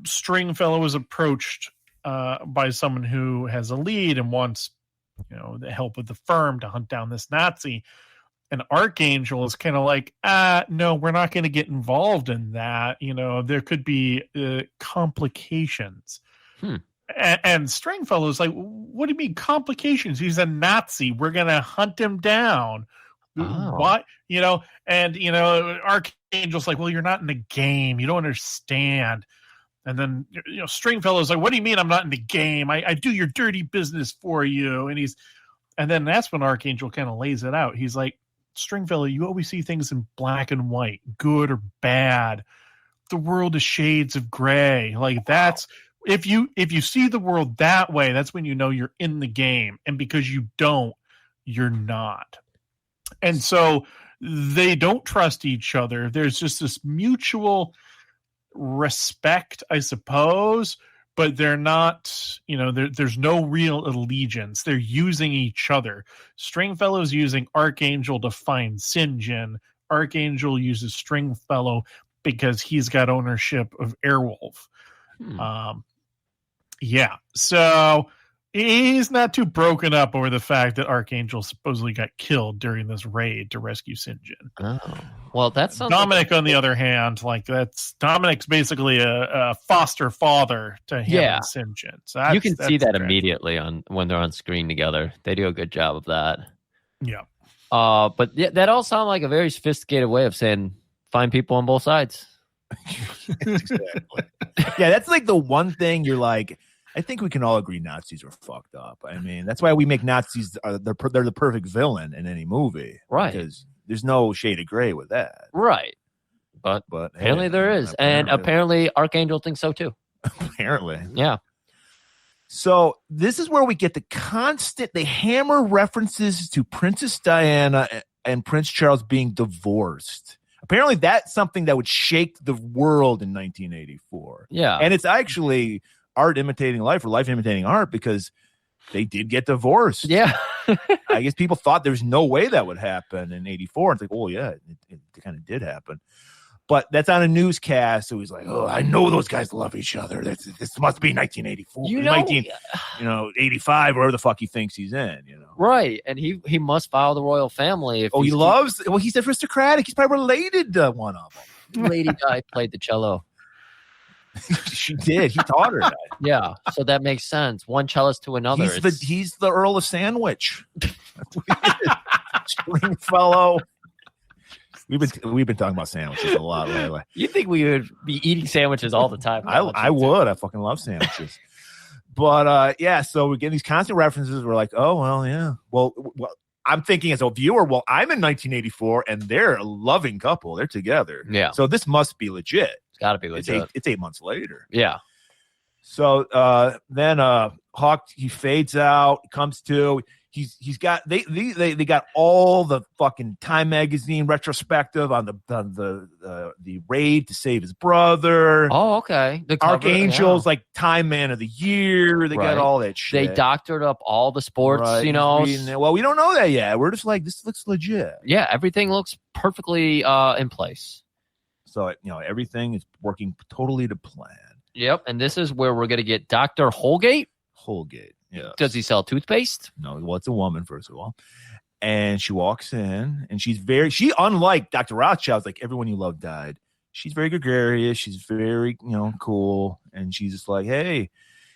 Stringfellow is approached by someone who has a lead and wants the help of the firm to hunt down this Nazi. And Archangel is kind of like, no, we're not going to get involved in that. There could be complications. And Stringfellow is like, what do you mean complications? He's a Nazi. We're going to hunt him down. Oh. What? And Archangel's like, well, you're not in the game. You don't understand. And then, Stringfellow's like, what do you mean I'm not in the game? I do your dirty business for you. And then that's when Archangel kind of lays it out. He's like, Stringfellow, you always see things in black and white, good or bad. The world is shades of gray. Like, that's, if you see the world that way, that's when you know you're in the game. And because you don't, you're not. And so they don't trust each other. There's just this mutual respect, I suppose, but they're not, there's no real allegiance. They're using each other. Stringfellow's using Archangel to find Sinjin. Archangel uses Stringfellow because he's got ownership of Airwolf. So he's not too broken up over the fact that Archangel supposedly got killed during this raid to rescue Sinjin. Oh, well, that sounds Dominic, on the other hand, Dominic's basically a foster father to him and Sinjin. So you can see that immediately when they're on screen together. They do a good job of that. Yeah. But that all sounds like a very sophisticated way of saying find people on both sides. Exactly. Yeah, that's like the one thing you're like, I think we can all agree Nazis are fucked up. I mean, that's why we make Nazis, they're the perfect villain in any movie. Right. Because there's no shade of gray with that. Right. But apparently hey, there is. And apparently Archangel thinks so too. Apparently. Yeah. So this is where we get they hammer references to Princess Diana and Prince Charles being divorced. Apparently that's something that would shake the world in 1984. Yeah. And it's actually art imitating life or life imitating art because they did get divorced. Yeah. I guess people thought there's no way that would happen in 84. It's like, oh, yeah, it kind of did happen. But that's on a newscast. So he's like, oh, I know those guys love each other. This must be 1984. 85, wherever the fuck he thinks he's in, Right. And he must follow the royal family. If he's aristocratic. He's probably related to one of them. Lady Di played the cello. She did. He taught her that. Yeah. So that makes sense. One cellist to another. He's the Earl of Sandwich. Stringfellow. We've been talking about sandwiches a lot lately. You think we would be eating sandwiches all the time? I would. I fucking love sandwiches. But so we get these constant references. We're like, oh well, yeah. Well, I'm thinking as a viewer, well, I'm in 1984 and they're a loving couple. They're together. Yeah. So this must be legit. It's got to be legit. It's 8 months later. Yeah. So then Hawk, he fades out, comes to. He's got they got all the fucking Time magazine retrospective on the raid to save his brother. Oh, okay. The cover, Archangel's like Time Man of the Year. They got all that shit. They doctored up all the sports, Well, we don't know that yet. We're just like, this looks legit. Yeah, everything looks perfectly in place. So everything is working totally to plan. Yep, and this is where we're gonna get Dr. Holgate. Yeah. Does he sell toothpaste? No, well, it's a woman, first of all. And she walks in and she unlike Dr. Rothschild's, like everyone you love died. She's very gregarious. She's very, cool. And she's just like, hey,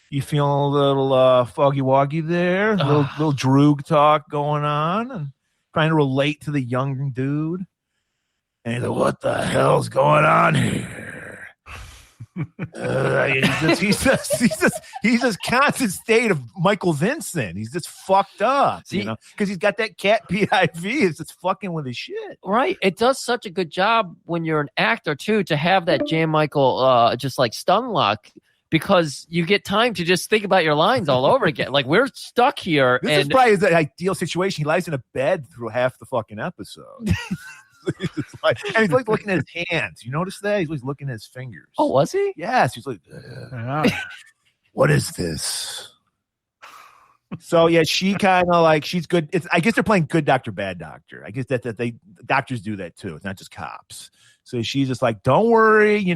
you feeling a little foggy woggy there? Little droog talk going on and trying to relate to the young dude. And he's like, what the hell's going on here? He's this constant state of Michael Vincent. He's just fucked up, because he's got that cat PIV. It's just fucking with his shit. Right. It does such a good job when you're an actor too to have that Jan Michael just like stun lock, because you get time to just think about your lines all over again. Like we're stuck here. This is probably the ideal situation. He lies in a bed through half the fucking episode. And he's like looking at his hands. You notice that? He's always looking at his fingers. Oh, was he? Yes. He's like, what is this? So yeah, she kind of like, she's good. I guess they're playing good doctor, bad doctor. I guess that doctors do that too. It's not just cops. So she's just like, don't worry, you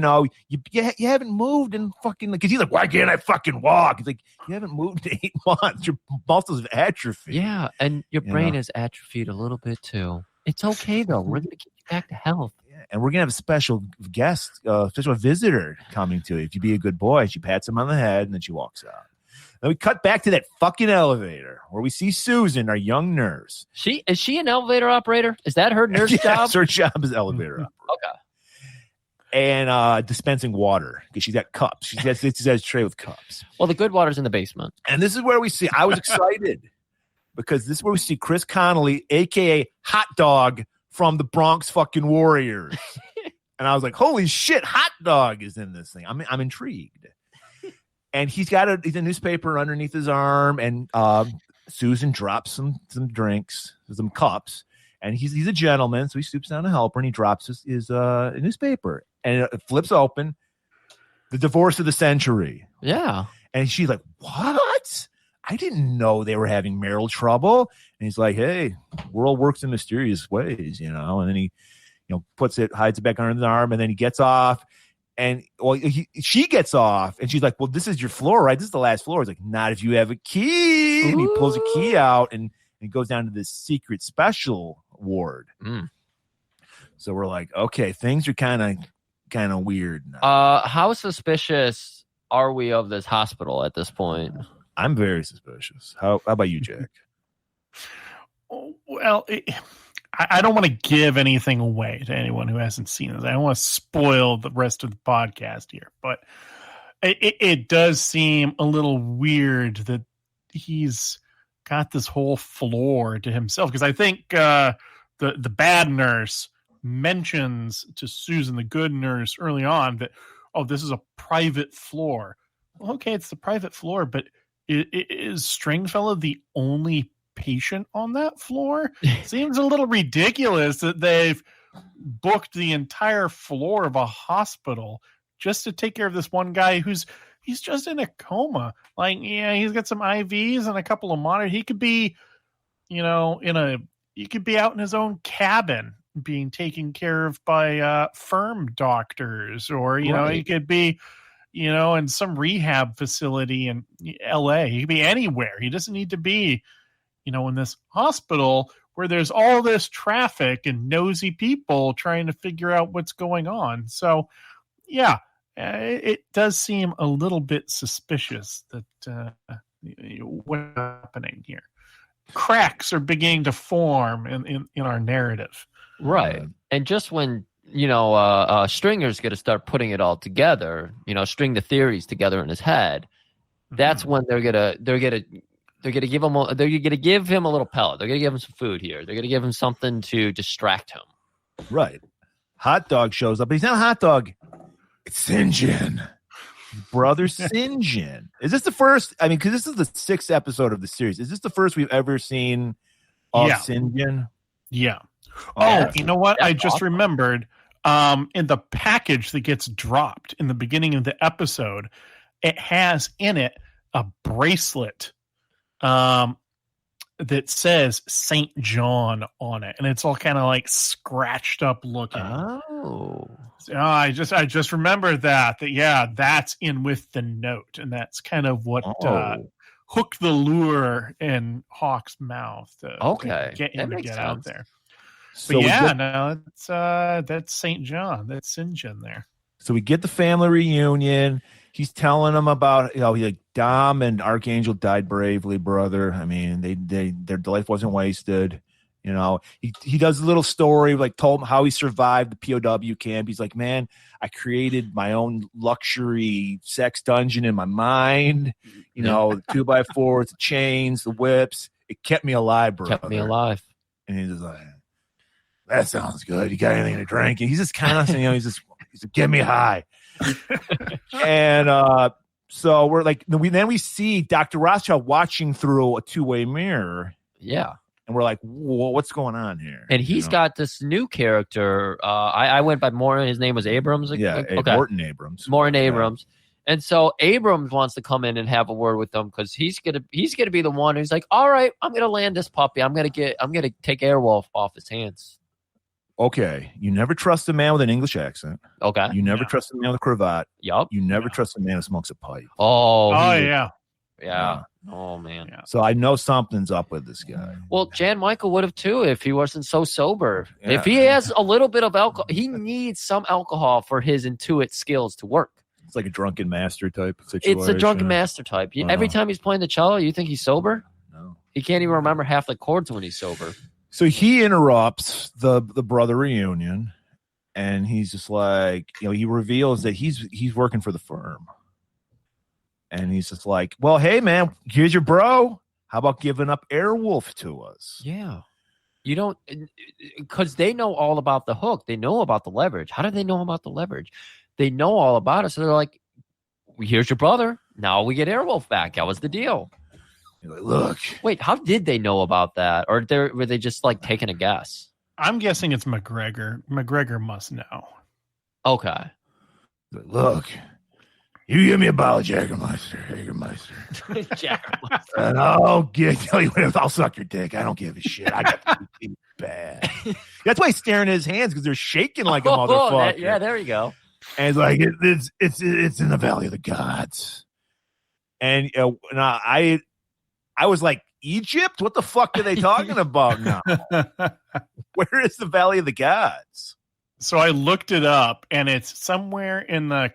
haven't moved in fucking, because he's like, why can't I fucking walk? He's like, you haven't moved in 8 months. Your muscles have atrophied. Yeah, and your brain has atrophied a little bit too. It's okay though. We're gonna get you back to health. Yeah, and we're gonna have a special guest, special visitor coming to you. If you be a good boy, she pats him on the head and then she walks out. Then we cut back to that fucking elevator where we see Susan, our young nurse. Is she an elevator operator? Is that her nurse job? Her job is elevator operator. Okay. And dispensing water because she's got cups. She has a tray with cups. Well, the good water's in the basement. And this is where we see. I was excited. Because this is where we see Chris Connolly, a.k.a. Hot Dog from the Bronx fucking Warriors. And I was like, holy shit, Hot Dog is in this thing. I'm intrigued. And he's got a newspaper underneath his arm, and Susan drops some drinks, some cups. And he's a gentleman, so he stoops down to help her, and he drops his newspaper. And it flips open. The divorce of the century. Yeah. And she's like, what? I didn't know they were having marital trouble. And he's like, hey, world works in mysterious ways, and then he, hides it back under his arm, and then he gets off, and she gets off, and she's like, well, this is your floor, right? This is the last floor. He's like, not if you have a key. And he pulls a key out and goes down to this secret special ward. So we're like, okay, things are kind of weird now. How suspicious are we of this hospital at this point? I'm very suspicious. How about you, Jack? Well, I don't want to give anything away to anyone who hasn't seen this. I don't want to spoil the rest of the podcast here, but it does seem a little weird that he's got this whole floor to himself. Because I think the bad nurse mentions to Susan, the good nurse, early on that, oh, this is a private floor. Well, okay, it's the private floor, but is Stringfellow the only patient on that floor? Seems a little ridiculous that they've booked the entire floor of a hospital just to take care of this one guy he's just in a coma. Like, yeah, he's got some IVs and a couple of monitors. He could be, he could be out in his own cabin being taken care of by firm doctors, or he could be in some rehab facility in LA. He could be anywhere. He doesn't need to be in this hospital where there's all this traffic and nosy people trying to figure out what's going on. So, yeah, it does seem a little bit suspicious that what's happening here. Cracks are beginning to form in our narrative. Right. And just when, Stringer's going to start putting it all together, string the theories together in his head, that's when they're going to give him a little pellet. They're going to give him some food here. They're going to give him something to distract him. Right. Hot Dog shows up, but he's not a hot dog. It's St. Brother St. John. Is this the first? I mean, because this is the 6th episode of the series. Is this the first we've ever seen of St. John? Yeah. Oh, you know what? I just remembered. In the package that gets dropped in the beginning of the episode, it has in it a bracelet that says St. John on it, and it's all kind of like scratched up looking. Oh, I just remembered that that's in with the note, and that's kind of what hooked the lure in Hawk's mouth to get him to get out there. So that's St. John. That's St. John there. So we get the family reunion. He's telling them about, Dom and Archangel died bravely, brother. I mean, their life wasn't wasted. He does a little story, told him how he survived the POW camp. He's like, man, I created my own luxury sex dungeon in my mind. The 2x4s, the chains, the whips. It kept me alive, brother. Kept me alive. And he's just like, that sounds good. You got anything to drink? And he's just constant, he's like, get me high. And so we're like, then we see Dr. Rothschild watching through a two-way mirror. Yeah. And we're like, whoa, what's going on here? And he's got this new character. I went by Morton. His name was Abrams. Yeah, okay. Morton Abrams. Morton Abrams. And so Abrams wants to come in and have a word with them because he's gonna be the one who's like, all right, I'm gonna land this puppy. I'm gonna take Airwolf off his hands. Okay, you never trust a man with an English accent. Okay, you never trust a man with a cravat. Yup. You never trust a man who smokes a pipe. Yeah. Oh man. Yeah. So I know something's up with this guy. Well, Jan Michael would have too if he wasn't so sober. Yeah. If he has a little bit of alcohol, he needs some alcohol for his intuit skills to work. It's like a drunken master type situation. It's a drunken master type. Every time he's playing the cello, you think he's sober? No. He can't even remember half the chords when he's sober. So he interrupts the brother reunion, and he's just like, he reveals that he's working for the firm. And he's just like, well, hey, man, here's your bro. How about giving up Airwolf to us? Yeah. You don't, because they know all about the hook. They know about the leverage. How do they know about the leverage? They know all about it. So they're like, here's your brother. Now we get Airwolf back. That was the deal. You're like, look. Wait, how did they know about that? Or were they just taking a guess? I'm guessing it's McGregor. McGregor must know. Okay. Look. You give me a bottle of Jägermeister, Jägermeister. And I'll suck your dick. I don't give a shit. I got the teeth bad. That's why he's staring at his hands, because they're shaking like a motherfucker. There you go. And it's like it's in the Valley of the Gods. And I was like, Egypt? What the fuck are they talking about now? Where is the Valley of the Gods? So I looked it up, and it's somewhere in the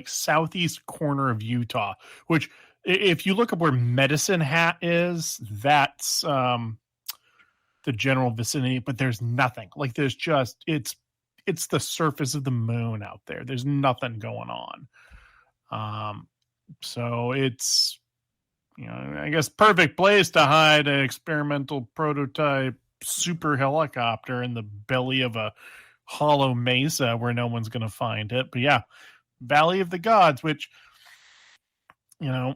southeast corner of Utah, which if you look up where Medicine Hat is, that's the general vicinity, but there's nothing. Like there's just it's the surface of the moon out there. There's nothing going on. So it's, I guess perfect place to hide an experimental prototype super helicopter in the belly of a hollow mesa where no one's going to find it. But yeah, Valley of the Gods, which, it's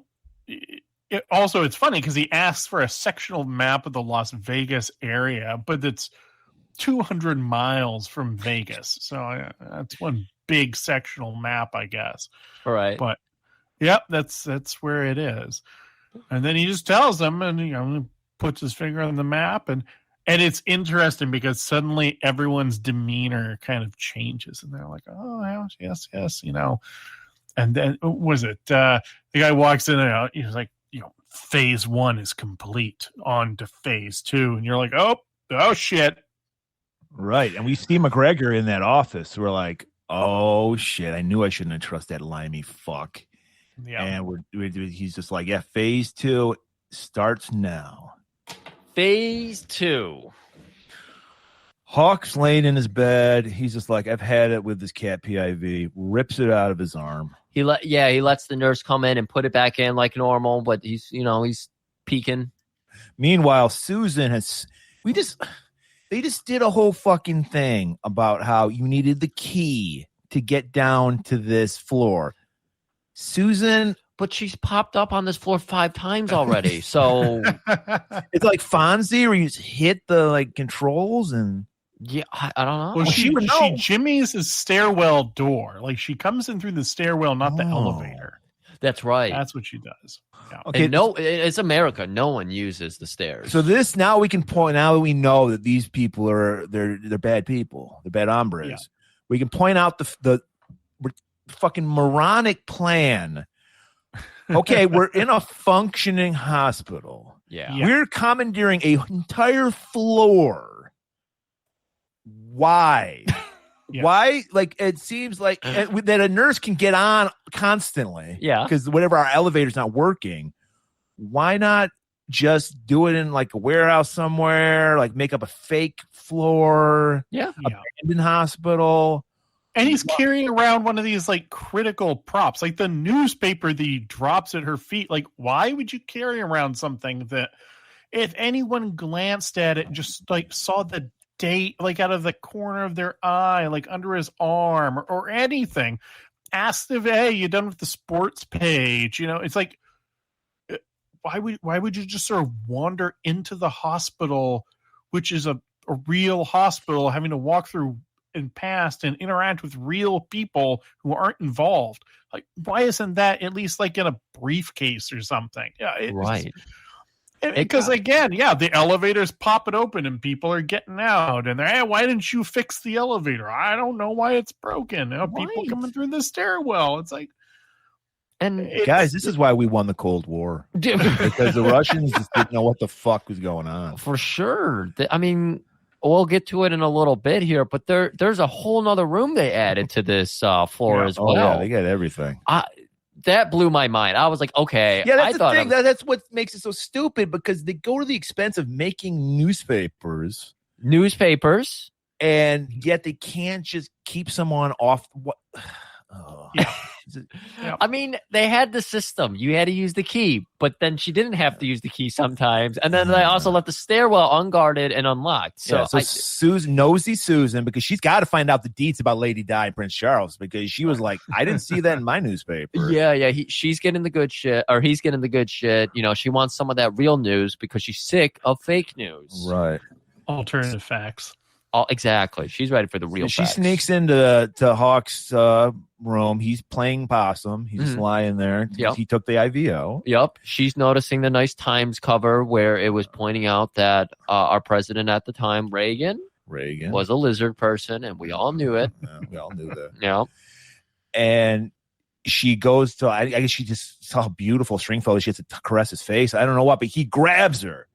funny because he asks for a sectional map of the Las Vegas area, but it's 200 miles from Vegas. So that's one big sectional map, I guess. All right. But yep, that's where it is. And then he just tells them, and puts his finger on the map, and it's interesting because suddenly everyone's demeanor kind of changes, and they're like, "Oh, yes, And then was it the guy walks in and he's like, phase 1 is complete, on to phase 2, and you're like, oh shit, right? And we see McGregor in that office. We're like, oh shit! I knew I shouldn't have trusted that limey fuck. Yeah, and he's just like, yeah, phase 2 starts now. Phase 2. Hawk's laying in his bed. He's just like, I've had it with this cat PIV. Rips it out of his arm. He lets the nurse come in and put it back in like normal, but he's peeking. Meanwhile, Susan they just did a whole fucking thing about how you needed the key to get down to this floor. Susan, but she's popped up on this floor 5 times already. So it's like Fonzie where you just hit the controls and yeah, I don't know. Well, she jimmies his stairwell door. Like she comes in through the stairwell, not the elevator. That's right. That's what she does. Yeah. Okay, and it's America. No one uses the stairs. So now we can point out that we know that these people they're bad people. They're bad hombres. Yeah. We can point out the fucking moronic plan. Okay, we're in a functioning hospital. Yeah. We're commandeering an entire floor. Why? Yeah. Why? Like, it seems like that a nurse can get on constantly. Yeah. Because whatever, our elevator's not working. Why not just do it in like a warehouse somewhere, like make up a fake floor? Yeah. Abandoned hospital. And he's carrying around one of these like critical props, like the newspaper that he drops at her feet. Like, why would you carry around something that if anyone glanced at it, just like saw the date, like out of the corner of their eye, like under his arm or anything, asked if, hey, you done with the sports page? It's like, why would you just sort of wander into the hospital, which is a real hospital, having to walk through and past and interact with real people who aren't involved? Like, why isn't that at least like in a briefcase or something? Yeah, right. Because again, the elevators pop it open and people are getting out, and they're, hey, why didn't you fix the elevator? I don't know why it's broken. People coming through the stairwell. It's like, and guys, this is why we won the Cold War, because the Russians just didn't know what the fuck was going on. For sure. I mean, we'll get to it in a little bit here, but there's a whole nother room they added to this floor as well. Yeah, they got everything. That blew my mind. I was like, okay. Yeah, that's the thing. That's what makes it so stupid, because they go to the expense of making newspapers, and yet they can't just keep someone off. What? Oh. Yeah. I mean, they had the system. You had to use the key, but then she didn't have to use the key sometimes. And then they also left the stairwell unguarded and unlocked. So Nosy Susan, because she's got to find out the deets about Lady Di and Prince Charles, because she was like, I didn't see that in my newspaper. Yeah. She's getting the good shit, or he's getting the good shit. She wants some of that real news because she's sick of fake news. Right. Alternative facts. Oh, exactly. She's ready for the real facts. She facts. sneaks into Hawk's room. He's playing possum. He's just lying there. Yep. He took the IVO. Yep. She's noticing the nice Times cover where it was pointing out that our president at the time, Reagan was a lizard person, and we all knew it. Yeah, we all knew that. Yeah. And she goes to, I guess she just saw how beautiful Stringfellow. She has to caress his face. I don't know what, but he grabs her.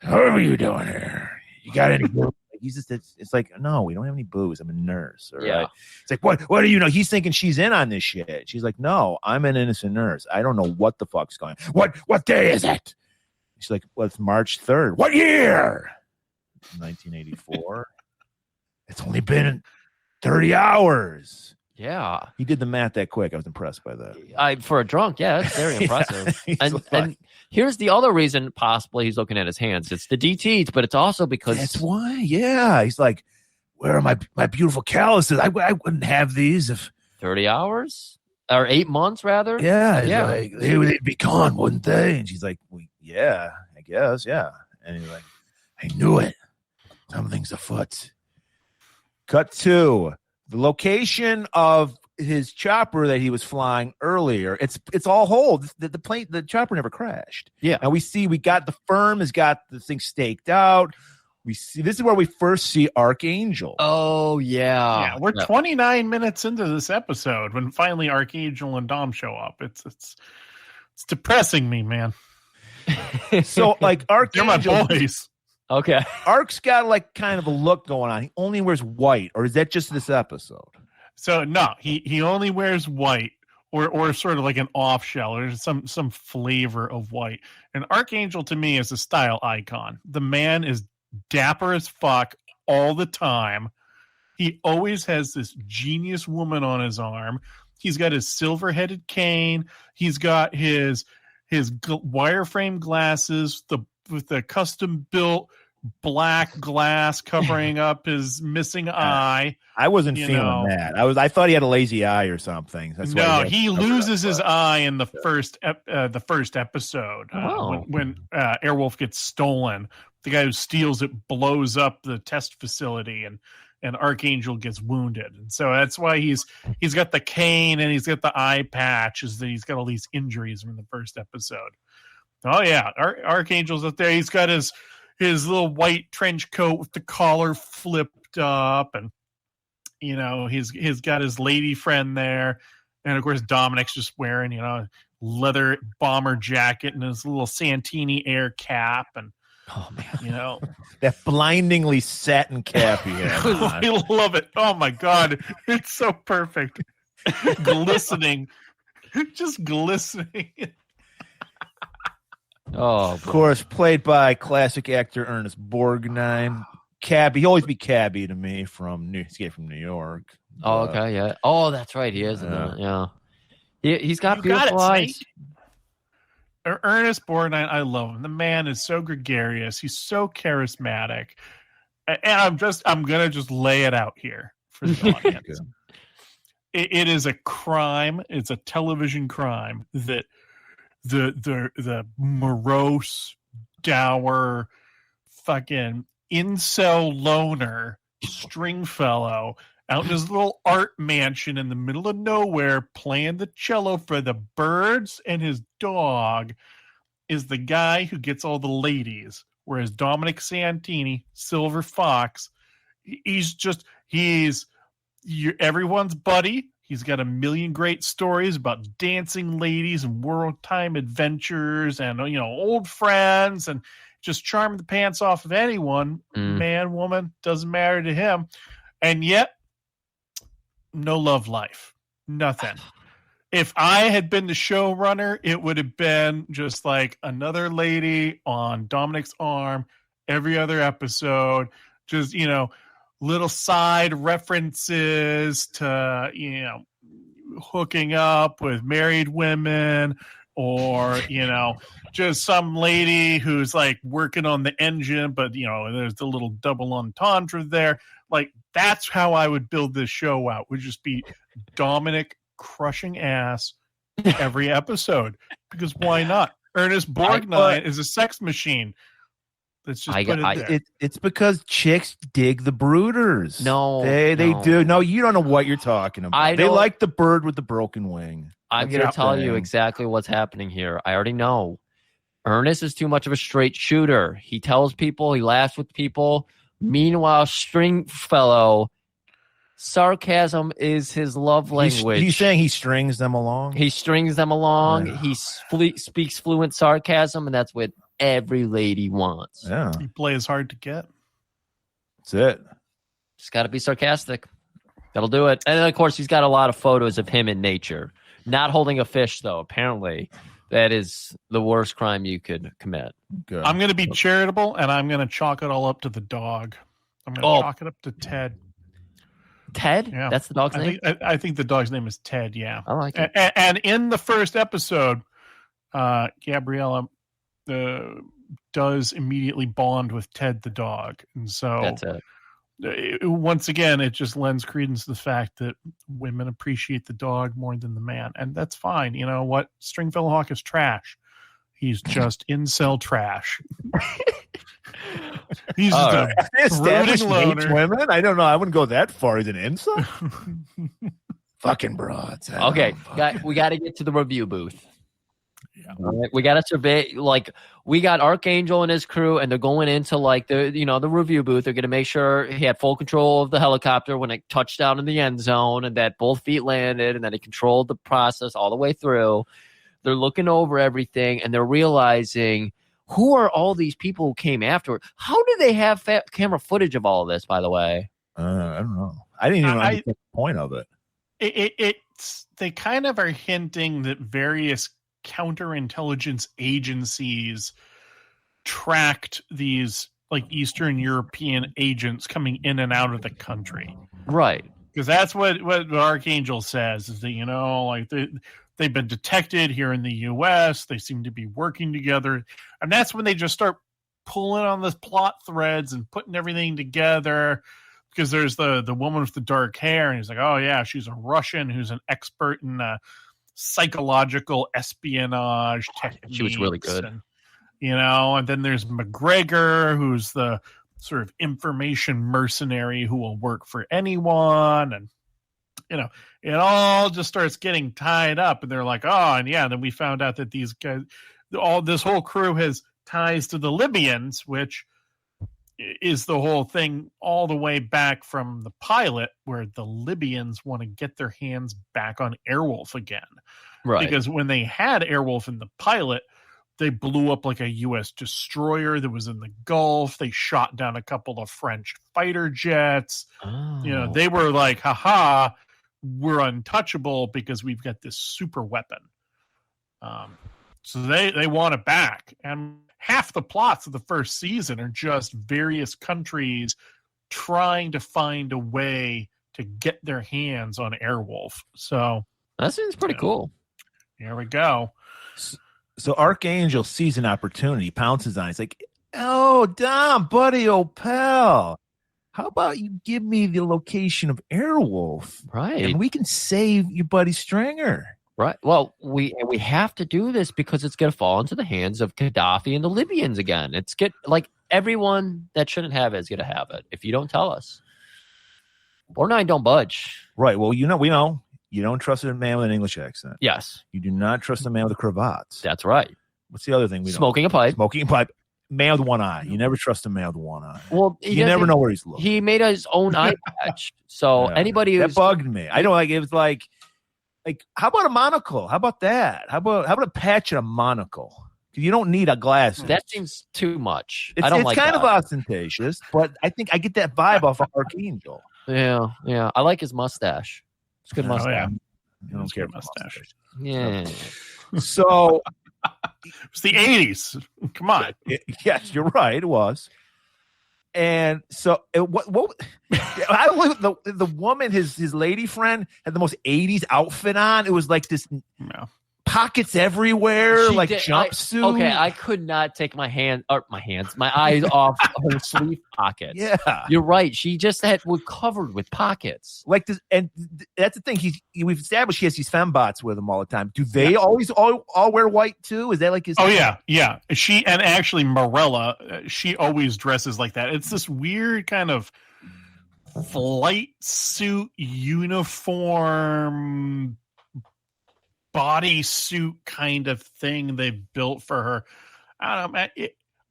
What are you doing here? You got any booze? He's just, it's like, no, we don't have any booze. I'm a nurse. All right. It's like, what do you know? He's thinking she's in on this shit. She's like, no, I'm an innocent nurse. I don't know what the fuck's going on. What day is it? She's like, well, it's March 3rd. What year? 1984. It's only been 30 hours. Yeah. He did the math that quick. I was impressed by that. For a drunk, yeah, that's very impressive. And here's the other reason possibly he's looking at his hands. It's the DTs, but it's also because that's why. Yeah, he's like, where are my beautiful calluses? I wouldn't have these if 30 hours or 8 months rather. Yeah, Yeah. like, they'd be gone, wouldn't they? And she's like, well, yeah, I guess, yeah. And he's like, I knew it. Something's afoot. Cut to the location of his chopper that he was flying earlier. It's all whole. The chopper never crashed. Yeah. And we got the firm has got the thing staked out. We see this is where we first see Archangel. Oh yeah. Yeah, we're 29 minutes into this episode when finally Archangel and Dom show up. It's depressing me, man. So like Archangel, they're my boys. Okay. Ark's got like kind of a look going on. He only wears white, or is that just this episode? So no, he only wears white, or sort of like an off shell, or some flavor of white. And Archangel to me is a style icon. The man is dapper as fuck all the time. He always has this genius woman on his arm. He's got his silver-headed cane. He's got his wireframe glasses, with the custom built black glass covering up his missing eye. I wasn't feeling that. I thought he had a lazy eye or something. That's no, he loses his eye in the first episode when Airwolf gets stolen. The guy who steals it blows up the test facility, and Archangel gets wounded, and so that's why he's got the cane and he's got the eye patch. Is that he's got all these injuries from the first episode. Oh yeah, Archangel's up there. He's got his little white trench coat with the collar flipped up, and he's got his lady friend there, and of course Dominic's just wearing leather bomber jacket and his little Santini air cap, and oh man, that blindingly satin cap he had. I love it. Oh my god, it's so perfect, glistening, just glistening. Oh, of course, played by classic actor Ernest Borgnine. Cabby, he'll always be Cabby to me from Escape from New York. Oh, okay, yeah. Oh, that's right, he is. Yeah, he's got beautiful eyes. Ernest Borgnine, I love him. The man is so gregarious. He's so charismatic, and I'm gonna just lay it out here for the audience. It is a crime. It's a television crime that the morose, dour, fucking incel loner Stringfellow out in his little art mansion in the middle of nowhere playing the cello for the birds and his dog is the guy who gets all the ladies, whereas Dominic Santini, Silver Fox, he's everyone's buddy. He's got a million great stories about dancing ladies and world time adventures and, old friends, and just charming the pants off of anyone, man, woman, doesn't matter to him. And yet, no love life, nothing. If I had been the showrunner, it would have been just like another lady on Dominic's arm every other episode, just, little side references to, hooking up with married women, or, just some lady who's like working on the engine, but, there's the little double entendre there. Like, that's how I would build this show out, would just be Dominic crushing ass every episode, because why not? Ernest Borgnine is a sex machine. Let's just put it there. It's because chicks dig the brooders. No, they do. No, you don't know what you're talking about. They like the bird with the broken wing. I'm going to tell you exactly what's happening here. I already know. Ernest is too much of a straight shooter. He tells people, he laughs with people. Meanwhile, Stringfellow, sarcasm is his love language. He's saying he strings them along? He strings them along. Yeah. He speaks fluent sarcasm, and that's what every lady wants. Yeah. He plays hard to get. That's it. Just got to be sarcastic. That'll do it. And then, of course, he's got a lot of photos of him in nature. Not holding a fish, though. Apparently, That is the worst crime you could commit. Good. I'm going to be charitable, and I'm going to chalk it all up to the dog. I'm going to chalk it up to Ted. Ted? Yeah. That's the dog's name? I think the dog's name is Ted, yeah. I like it. And in the first episode, Gabriella does immediately bond with Ted the dog. And so That's it. Once again, it just lends credence to the fact that women appreciate the dog more than the man. And that's fine. You know what? Stringfellow Hawk is trash. He's just incel trash. He's just a brooding loner. Women? I don't know. I wouldn't go that far as an incel. Fucking broads. Okay, we got to get to the review booth. Yeah. All right, we got to survey. Like, we got Archangel and his crew, and they're going into like the review booth. They're going to make sure he had full control of the helicopter when it touched down in the end zone, and that both feet landed, and that he controlled the process all the way through. They're looking over everything, and they're realizing, who are all these people who came afterward? How do they have camera footage of all of this, by the way? I don't know. I didn't even understand the point of it. They kind of are hinting that various counterintelligence agencies tracked these like Eastern European agents coming in and out of the country. Right. Because that's what Archangel says, is that, like they've been detected here in the U.S. They seem to be working together. And that's when they just start pulling on the plot threads and putting everything together. Because there's the woman with the dark hair, and he's like, oh, yeah, she's a Russian who's an expert in psychological espionage techniques. She was really good. And then there's McGregor, who's the sort of information mercenary who will work for anyone. And, it all just starts getting tied up. And they're like, oh, and yeah, then we found out that these guys, this whole crew has ties to the Libyans, which is the whole thing all the way back from the pilot, where the Libyans want to get their hands back on Airwolf again. Right. Because when they had Airwolf in the pilot, they blew up like a U.S. destroyer that was in the Gulf. They shot down a couple of French fighter jets. Oh. They were like, haha, we're untouchable because we've got this super weapon. So they want it back. And half the plots of the first season are just various countries trying to find a way to get their hands on Airwolf. So that seems pretty cool. Here we go. So Archangel sees an opportunity, pounces on it. He's like, oh, Dom, buddy, old pal, how about you give me the location of Airwolf? Right. And we can save your buddy Stringer. Right. Well, we have to do this because it's going to fall into the hands of Gaddafi and the Libyans again. It's everyone that shouldn't have it is going to have it if you don't tell us. 4-9 don't budge. Right. Well, we know you don't trust a man with an English accent. Yes. You do not trust a man with a cravat. That's right. What's the other thing we don't? Smoking a pipe. Smoking a pipe. Man with one eye. You never trust a man with one eye. Well, you never know where he's looking. He made his own eye patch. So anybody that bugged me. I don't like it. Was like, how about a monocle? How about that? How about a patch and a monocle? You don't need a glass. That seems too much. It's kind of ostentatious, but I think I get that vibe off of Archangel. Yeah. I like his mustache. It's a good mustache. Yeah. I don't care about mustache. Yeah. So it's the 80s. Come on. Yes, you're right. It was. And so, what? I don't know. The woman, his lady friend, had the most 80s outfit on. It was like this pockets everywhere, like jumpsuit. I could not take my eyes off her sleeve pockets. Yeah, you're right. She just was covered with pockets, like this. And that's the thing. We've established he has these fembots with him all the time. Do they always all wear white too? Is that like his? Oh yeah. She and actually Morella, she always dresses like that. It's this weird kind of flight suit uniform, bodysuit kind of thing they built for her. I don't know, man.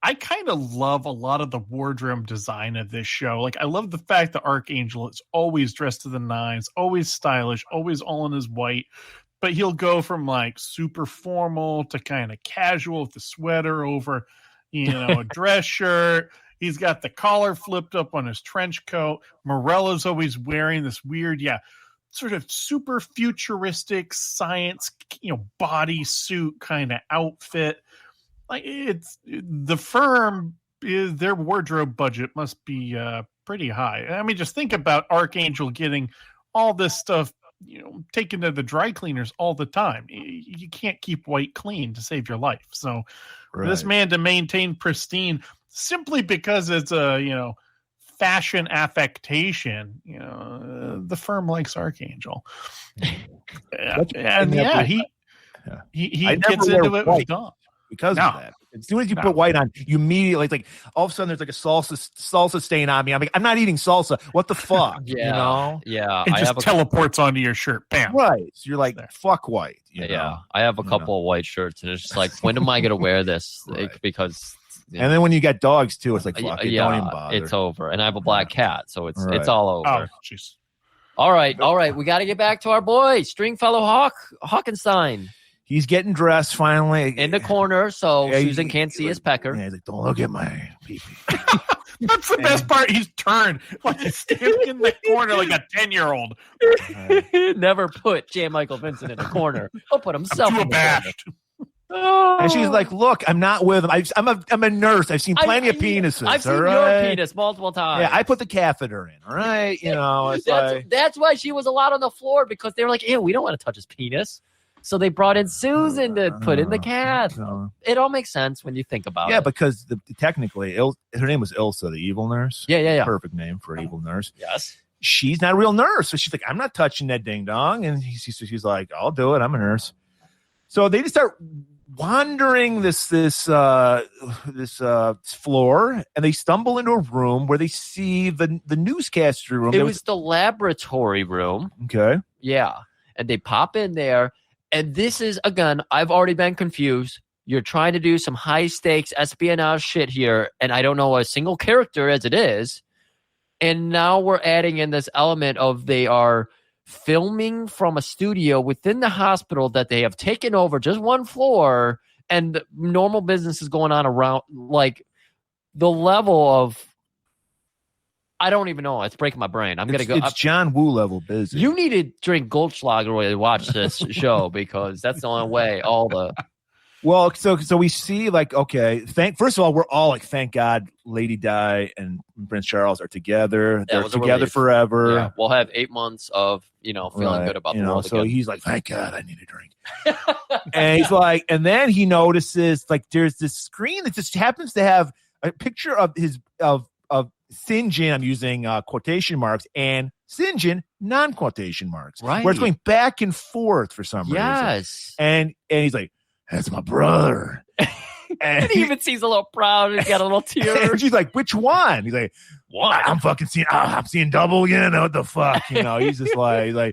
I kind of love a lot of the wardrobe design of this show. Like, I love the fact that Archangel is always dressed to the nines, always stylish, always all in his white. But he'll go from like super formal to kind of casual with the sweater over, a dress shirt. He's got the collar flipped up on his trench coat. Morella's always wearing this weird, sort of super futuristic science, bodysuit kind of outfit. Like it's the firm is their wardrobe budget must be pretty high. I mean, just think about Archangel getting all this stuff, taken to the dry cleaners all the time. You can't keep white clean to save your life. So for this man to maintain pristine simply because it's a, fashion affectation, the firm likes Archangel. And he gets into it with Dom. Because of that. As soon as you put white on, you immediately, it's like, all of a sudden there's like a salsa stain on me. I'm like, I'm not eating salsa. What the fuck? Yeah. It just teleports onto your shirt. Bam. Right. So you're like, fuck white. You know? I have a couple of white shirts, and it's just like, when am I going to wear this? Like, because... And then when you got dogs too, it's like, fuck it, don't even bother. It's over. And I have a black cat, so it's all over. Oh, jeez. All right. We got to get back to our boy, Stringfellow Hawkenstein. He's getting dressed finally. In the corner, so Susan can't see his pecker. Yeah, he's like, don't look at my pee-pee. That's the best part. He's turned, like he's standing in the corner like a 10-year-old. Never put J. Michael Vincent in the corner. He'll put himself I'm too in the abashed. corner. And she's like, look, I'm not with him. I'm a nurse. I've seen plenty of penises. I've seen your penis multiple times. Yeah, I put the catheter in. All right. That's why she was allowed on the floor, because they were like, ew, we don't want to touch his penis. So they brought in Susan to put in the cath. It all makes sense when you think about it. Yeah, because technically, her name was Ilsa, the evil nurse. Yeah. Perfect name for an evil nurse. Yes. She's not a real nurse. So she's like, I'm not touching that ding dong. And she's like, I'll do it. I'm a nurse. So they just start wandering this floor, and they stumble into a room where they see the newscaster room. It was the laboratory room. Okay. Yeah. And they pop in there. And this is, again, I've already been confused. You're trying to do some high stakes espionage shit here, and I don't know a single character as it is. And now we're adding in this element of they are filming from a studio within the hospital that they have taken over, just one floor, and normal business is going on around. Like, the level of, I don't even know. It's breaking my brain. It's John Woo level business. You need to drink Goldschlager to watch this show, because that's the only way. Well, so we see, like, okay, first of all, we're all like, thank God Lady Di and Prince Charles are together. They're together forever. Yeah, we'll have 8 months of, feeling good about the world so again. he's like, thank God I need a drink. And he's like, and then he notices, like, there's this screen that just happens to have a picture of Sinjin, I'm using quotation marks, and Sinjin, non-quotation marks. Right. Where it's going back and forth for some reason. Yes. And he's like, that's my brother. And he even seems a little proud. He's got a little tear. And she's like, which one? He's like, what? I'm seeing double again. What the fuck? He's just like,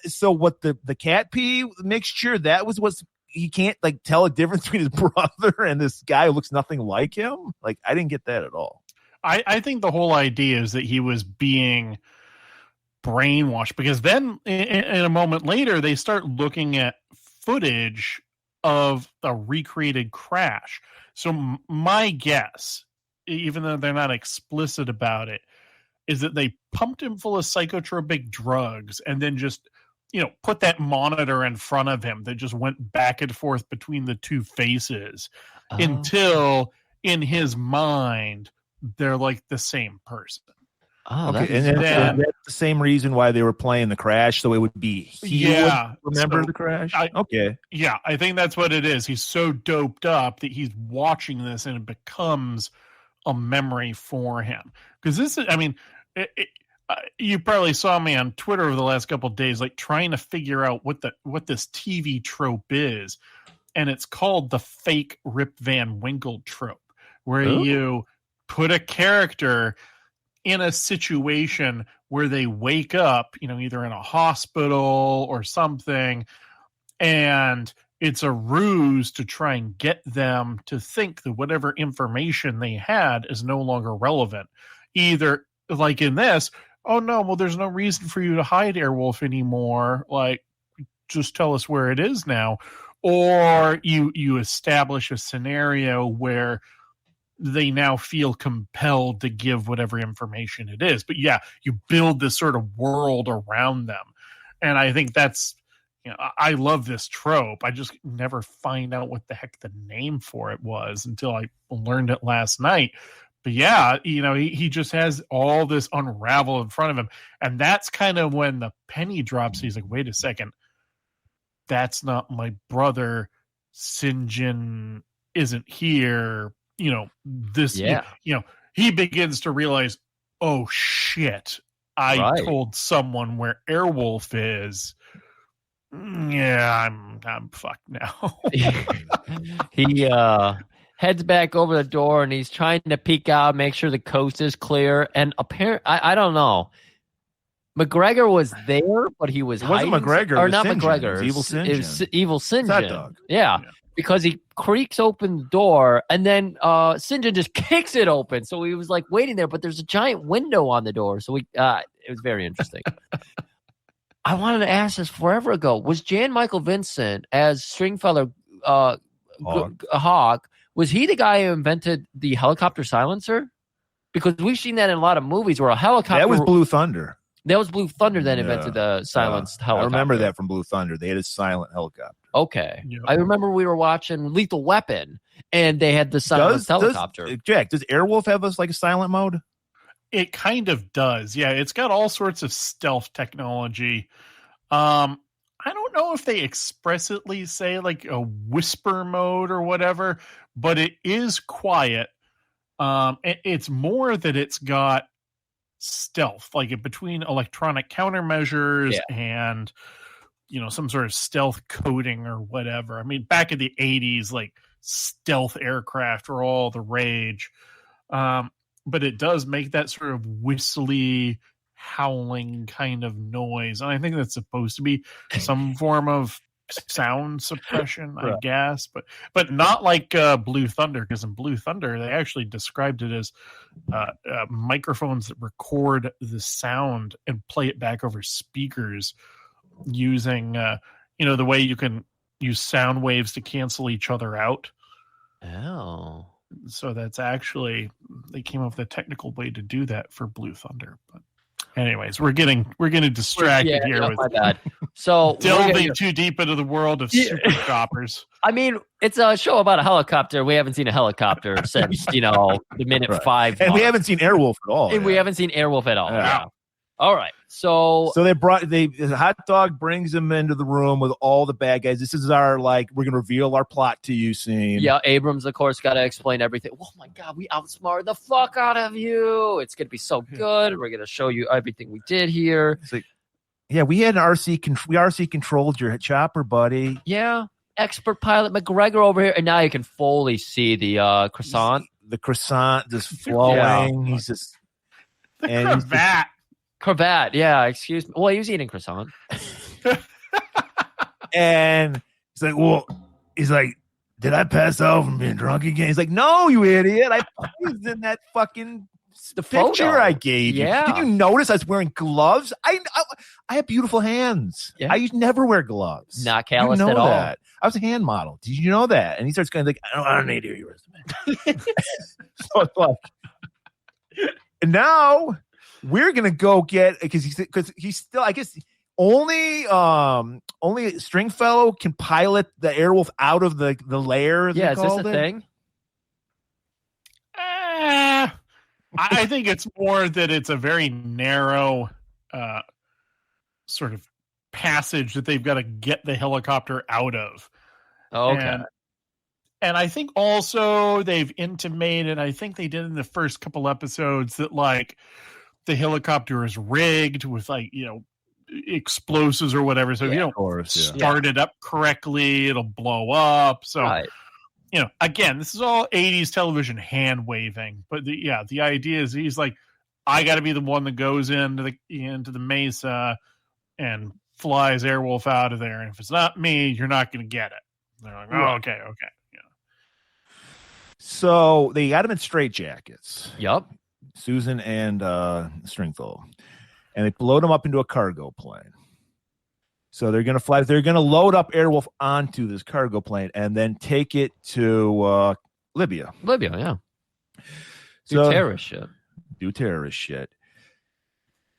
so what the cat pee mixture, that was what he can't like tell a difference between his brother and this guy who looks nothing like him. Like, I didn't get that at all. I think the whole idea is that he was being brainwashed, because then in a moment later, they start looking at footage of a recreated crash. So my guess, even though they're not explicit about it, is that they pumped him full of psychotropic drugs and then just, put that monitor in front of him that just went back and forth between the two faces until in his mind, they're like the same person. Oh, okay. And that's the same reason why they were playing the crash, so it would be remember the crash? Okay. Yeah, I think that's what it is. He's so doped up that he's watching this and it becomes a memory for him. Because this is, you probably saw me on Twitter over the last couple of days, like trying to figure out what this TV trope is. And it's called the fake Rip Van Winkle trope, where you put a character in a situation where they wake up, either in a hospital or something, and it's a ruse to try and get them to think that whatever information they had is no longer relevant. Either, like in this, oh no, well, there's no reason for you to hide Airwolf anymore. Like, just tell us where it is now. Or you establish a scenario where they now feel compelled to give whatever information it is. But yeah, you build this sort of world around them. And I think that's, I love this trope. I just never find out what the heck the name for it was until I learned it last night. But yeah, he just has all this unravel in front of him. And that's kind of when the penny drops. He's like, wait a second. That's not my brother. Sinjin isn't here. He begins to realize, oh shit, I told someone where Airwolf is. Yeah, I'm fucked now. He heads back over the door and he's trying to peek out, make sure the coast is clear. And apparently, I don't know. McGregor was there, but he was hiding. It wasn't McGregor. Or not Sinjin. McGregor. It was Evil Sinjin. It was Evil Sinjin. That dog. Yeah. Because he creaks open the door and then Sinjin just kicks it open. So he was like waiting there, but there's a giant window on the door. So it was very interesting. I wanted to ask this forever ago. Was Jan Michael Vincent as Stringfellow Hawk, was he the guy who invented the helicopter silencer? Because we've seen that in a lot of movies where a helicopter... That was Blue Thunder. That was Blue Thunder that invented the silenced helicopter. I remember that from Blue Thunder. They had a silent helicopter. Okay. Yep. I remember we were watching Lethal Weapon, and they had the silenced helicopter. Jack, does Airwolf have a silent mode? It kind of does. Yeah, it's got all sorts of stealth technology. I don't know if they expressly say like a whisper mode or whatever, but it is quiet. It's more that it's got stealth, like between electronic countermeasures and some sort of stealth coding or whatever. I mean, back in the 80s, like stealth aircraft were all the rage. But it does make that sort of whistly, howling kind of noise. And I think that's supposed to be some form of sound suppression, I guess. But not like Blue Thunder, because in Blue Thunder, they actually described it as microphones that record the sound and play it back over speakers using, the way you can use sound waves to cancel each other out. Oh. So that's actually, they came up with a technical way to do that for Blue Thunder. But anyways, we're getting distracted here with so delving too deep into the world of super choppers. I mean, it's a show about a helicopter. We haven't seen a helicopter since the minute 5, and we haven't seen Airwolf at all. And we haven't seen Airwolf at all. Yeah. All right. So the hot dog brings him into the room with all the bad guys. This is our we're gonna reveal our plot to you scene. Yeah, Abrams of course got to explain everything. Oh my god, we outsmarted the fuck out of you. It's gonna be so good. We're gonna show you everything we did here. It's like, yeah, we had an RC controlled your chopper, buddy. Yeah, expert pilot McGregor over here, and now you can fully see the croissant. The croissant just flowing. He's just and Cravat, yeah, excuse me. Well, he was eating croissant. And he's like, did I pass out from being drunk again? He's like, no, you idiot. I was in that fucking picture photo I gave you. Yeah. Did you notice I was wearing gloves? I have beautiful hands. Yeah. I never wear gloves. Not calloused at all. That. I was a hand model. Did you know that? And he starts going like, I don't need to hear your resume. So it's like, and now we're gonna go get because he's still, I guess, only Stringfellow can pilot the Airwolf out of the lair. Yeah, is this a thing? I think it's more that it's a very narrow sort of passage that they've got to get the helicopter out of. Oh, okay. And I think also they've intimated, I think they did in the first couple episodes, that like the helicopter is rigged with explosives or whatever. So if you don't start it up correctly, it'll blow up. So, again, this is all 80s television hand waving. But the idea is he's like, I got to be the one that goes into the mesa and flies Airwolf out of there. And if it's not me, you're not going to get it. They're like, oh, okay. Yeah. So they got him in straitjackets. Yep. Susan and Stringfellow, and they load him up into a cargo plane. So they're going to fly. They're going to load up Airwolf onto this cargo plane and then take it to Libya. Yeah. Do terrorist shit. Do terrorist shit.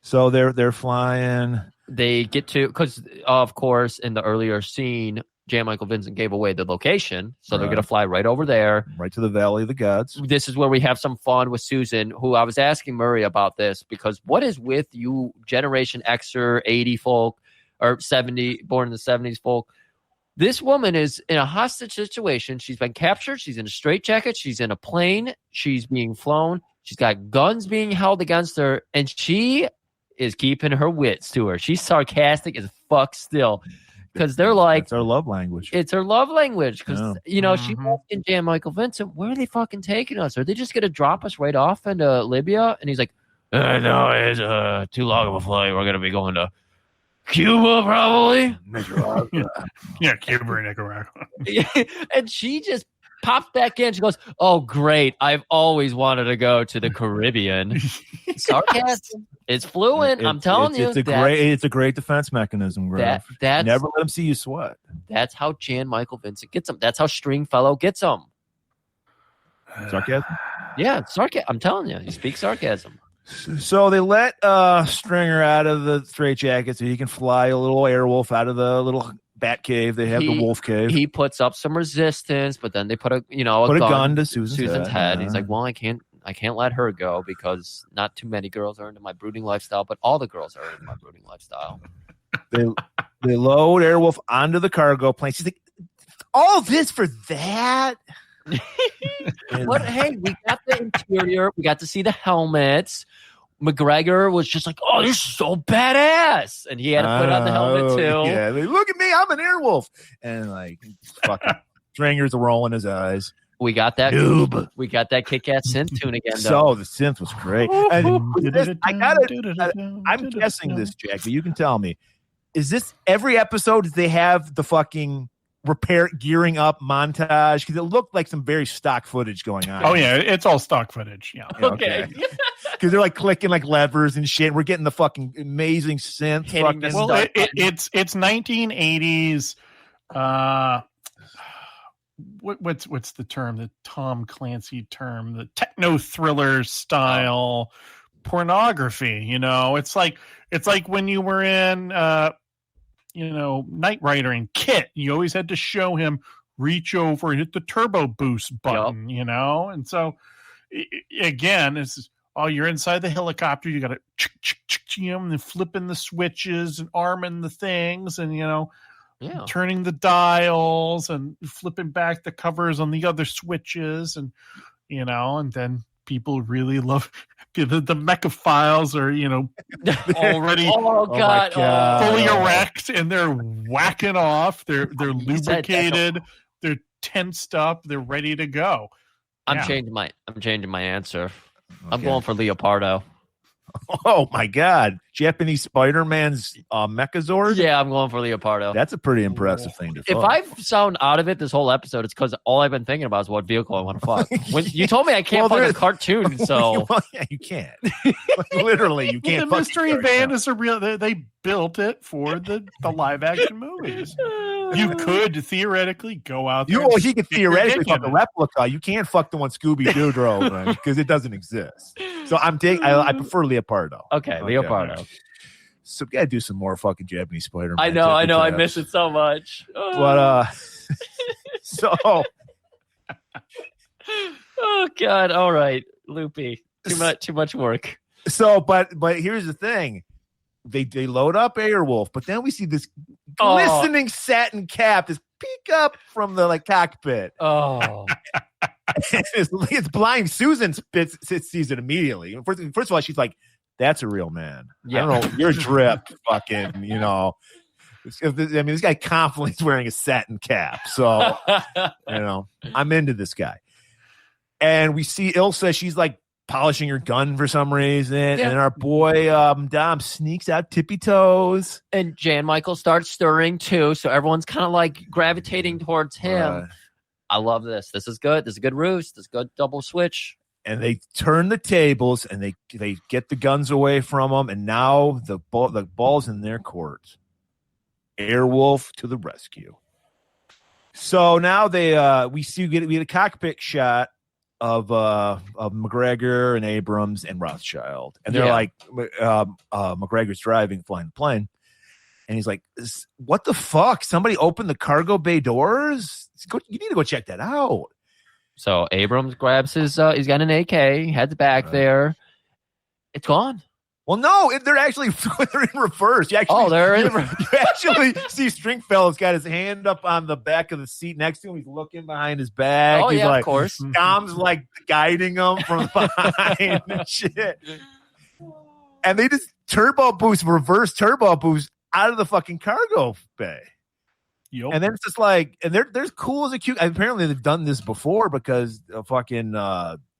So they're flying. They get to, because of course in the earlier scene, Jan Michael Vincent gave away the location, so they're going to fly right over there, right to the Valley of the Gods. This is where we have some fun with Susan, who I was asking Murray about this, because what is with you Generation Xer, 80 folk, or 70, born in the 70s folk? This woman is in a hostage situation. She's been captured. She's in a straitjacket. She's in a plane. She's being flown. She's got guns being held against her, and she is keeping her wits to her. She's sarcastic as fuck still. Because they're like, it's our love language. It's her love language. Because, she's asking Jan Michael Vincent, where are they fucking taking us? Are they just going to drop us right off into Libya? And he's like, no, it's too long of a flight. We're going to be going to Cuba, probably. Yeah, Cuba or Nicaragua. And she just pops back in. She goes, oh, great. I've always wanted to go to the Caribbean. Sarcasm. It's fluent. I'm telling you. It's a great defense mechanism, Graf. Never let them see you sweat. That's how Jan Michael Vincent gets them. That's how Stringfellow gets them. Sarcasm? Yeah, sarcasm. I'm telling you. He speaks sarcasm. So they let Stringer out of the straitjacket so he can fly a little Airwolf out of the little bat cave. They have the wolf cave. He puts up some resistance, but then they put a gun to Susan's head. He's like, well, I can't let her go because not too many girls are into my brooding lifestyle, but all the girls are into my brooding lifestyle. They load Airwolf onto the cargo plane. She's like, all this for that? But hey, we got the interior. We got to see the helmets. McGregor was just like, oh, this is so badass. And he had to put on the helmet too. Yeah, like, look at me. I'm an Airwolf. And like, fucking Stringer's rolling his eyes. We got that. Noob. We got that kick-ass synth tune again. So the synth was great. I'm guessing this, Jack, but you can tell me. Is this every episode? Did they have the fucking repair gearing up montage? Because it looked like some very stock footage going on. Oh yeah, it's all stock footage. Yeah. Okay. Because they're like clicking like levers and shit. We're getting the fucking amazing synth. It's 1980s. What's the term? The Tom Clancy term? The techno thriller style pornography. It's like when you were in Knight Rider and Kit. You always had to show him reach over and hit the turbo boost button. And so again, it's you're inside the helicopter. You got to flipping the switches and arming the things and turning the dials and flipping back the covers on the other switches and then people really love the mechaphiles are already fully erect and they're whacking off. They're lubricated. They're tensed up. They're ready to go. I'm changing my answer. Okay. I'm going for Leopardo. Oh my God. Japanese Spider-Man's Mechazord? Yeah, I'm going for Leopardo. That's a pretty impressive thing to fuck. If I sound out of it this whole episode, it's because all I've been thinking about is what vehicle I want to fuck. When you told me I can't fuck a cartoon, so yeah, you can't. Literally, you can't. The mystery van is a real. They built it for the live action movies. You could theoretically go out there. He could theoretically fuck a replica. You can't fuck the one Scooby-Doo drove because it doesn't exist. So I prefer Leopardo. Okay, Leopardo. So we gotta do some more fucking Japanese Spider-Man. I know. I miss it so much. But so. Oh God! All right, Loopy. Too much work. So, but here's the thing. They load up Airwolf, but then we see this glistening satin cap, this peek up from the cockpit. Oh, it's blind. Susan sees it immediately. First of all, she's like, "That's a real man." Yeah. I don't know. You're dripped, fucking. This guy confidently is wearing a satin cap, so I'm into this guy. And we see Ilsa. She's like polishing her gun for some reason, and then our boy Dom sneaks out tippy toes, and Jan Michael starts stirring too, so everyone's kind of like gravitating towards him. I love this. This is good. This is a good ruse. This is a good double switch. And they turn the tables and they get the guns away from them, and now the ball's in their court. Airwolf to the rescue. So now we get a cockpit shot McGregor and Abrams and Rothschild, and they're Yeah. like, McGregor's flying the plane, and he's like, "What the fuck? Somebody opened the cargo bay doors. You need to go check that out." So Abrams grabs his. He's got an AK. Heads back there. It's gone. Well, no, they're actually they're in reverse. You actually, They're in you actually see Stringfellow's got his hand up on the back of the seat next to him. He's looking behind his back. Oh, He's yeah, like, of course. Dom's like guiding him from behind and shit. And they just reverse turbo boost out of the fucking cargo bay. Yep. And then it's just like, and they're cool as a cute. Apparently they've done this before because fucking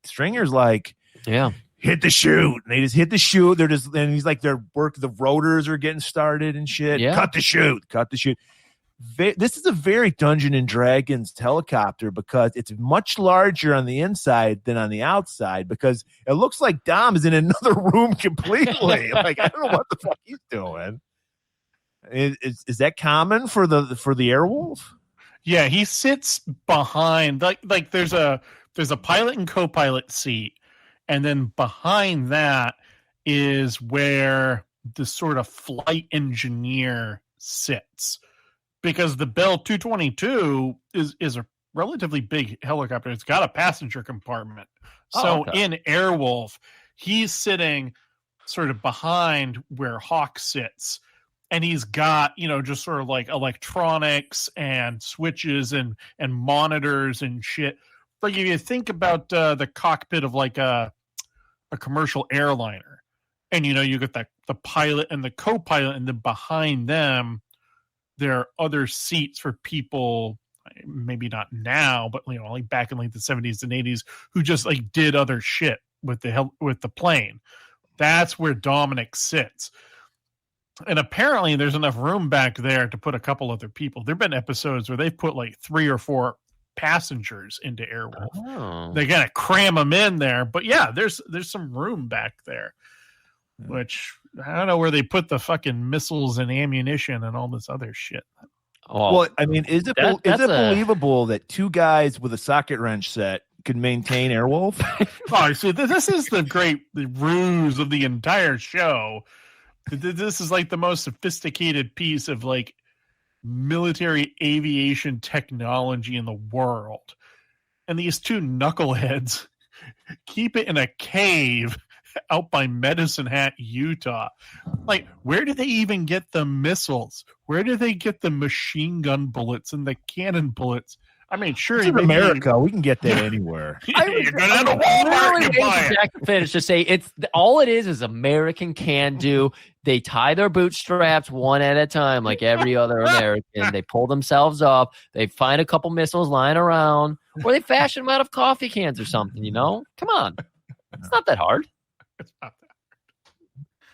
Stringer's like, Yeah. hit the chute. And they just hit the chute. And he's like, the rotors are getting started and shit. Yeah. Cut the chute. This is a very Dungeon and Dragons helicopter because it's much larger on the inside than on the outside because it looks like Dom is in another room completely. Like, I don't know what the fuck he's doing. Is that common for the Airwolf? Yeah, he sits behind like there's a pilot and co-pilot seat, and then behind that is where the sort of flight engineer sits, because the Bell 222 is a relatively big helicopter. It's got a passenger compartment. So in Airwolf, he's sitting sort of behind where Hawk sits. And he's got, just sort of like electronics and switches and monitors and shit. Like if you think about the cockpit of like a commercial airliner, and you get the pilot and the co-pilot, and then behind them there are other seats for people, maybe not now, but like back in like the 70s and 80s, who just like did other shit with the plane. That's where Dominic sits. And apparently there's enough room back there to put a couple other people. There have been episodes where they've put like 3 or 4 passengers into Airwolf. Oh. They gotta cram them in there. But yeah, there's some room back there, which I don't know where they put the fucking missiles and ammunition and all this other shit. Oh, Well, I mean, is it believable that 2 guys with a socket wrench set could maintain Airwolf? Oh, so this is the ruse of the entire show. This is like the most sophisticated piece of like military aviation technology in the world. And these 2 knuckleheads keep it in a cave out by Medicine Hat, Utah. Like, where do they even get the missiles? Where do they get the machine gun bullets and the cannon bullets? I mean, sure, It's in America. We can get that anywhere. You're going down to Walmart and buy it. Jack finish to say it's all it is American can do. They tie their bootstraps one at a time, like every other American. They pull themselves up. They find a couple missiles lying around, or they fashion them out of coffee cans or something. Come on, it's not that hard. It's not that.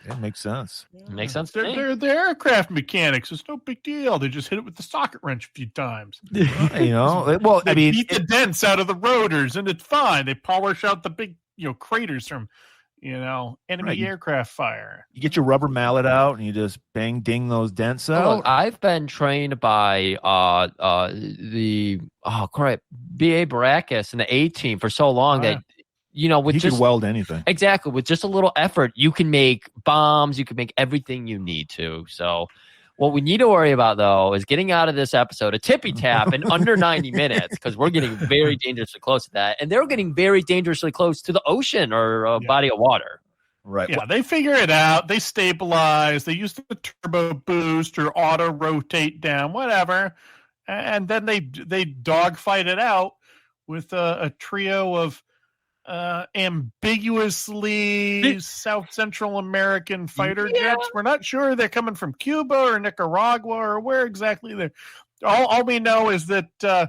It makes sense. It makes sense to me. They're aircraft mechanics. It's no big deal. They just hit it with the socket wrench a few times. Well, They I mean, beat the dents out of the rotors, and it's fine. They polish out the big, craters from, enemy aircraft fire. you get your rubber mallet out and you just ding those dents out. Look, I've been trained by B.A. Baracus and the A team for so long that with you just can weld anything. exactly with just a little effort, you can make bombs. You can make everything you need to. So, what we need to worry about though is getting out of this episode a Tippy-Tap in under 90 minutes, because we're getting very dangerously close to that, and they're getting very dangerously close to the ocean or a body of water. Right. Yeah, they figure it out. They stabilize. They use the turbo boost or auto rotate down, whatever, and then they dogfight it out with a trio of ambiguously South Central American fighter jets. We're not sure they're coming from Cuba or Nicaragua or where exactly they're. All we know is that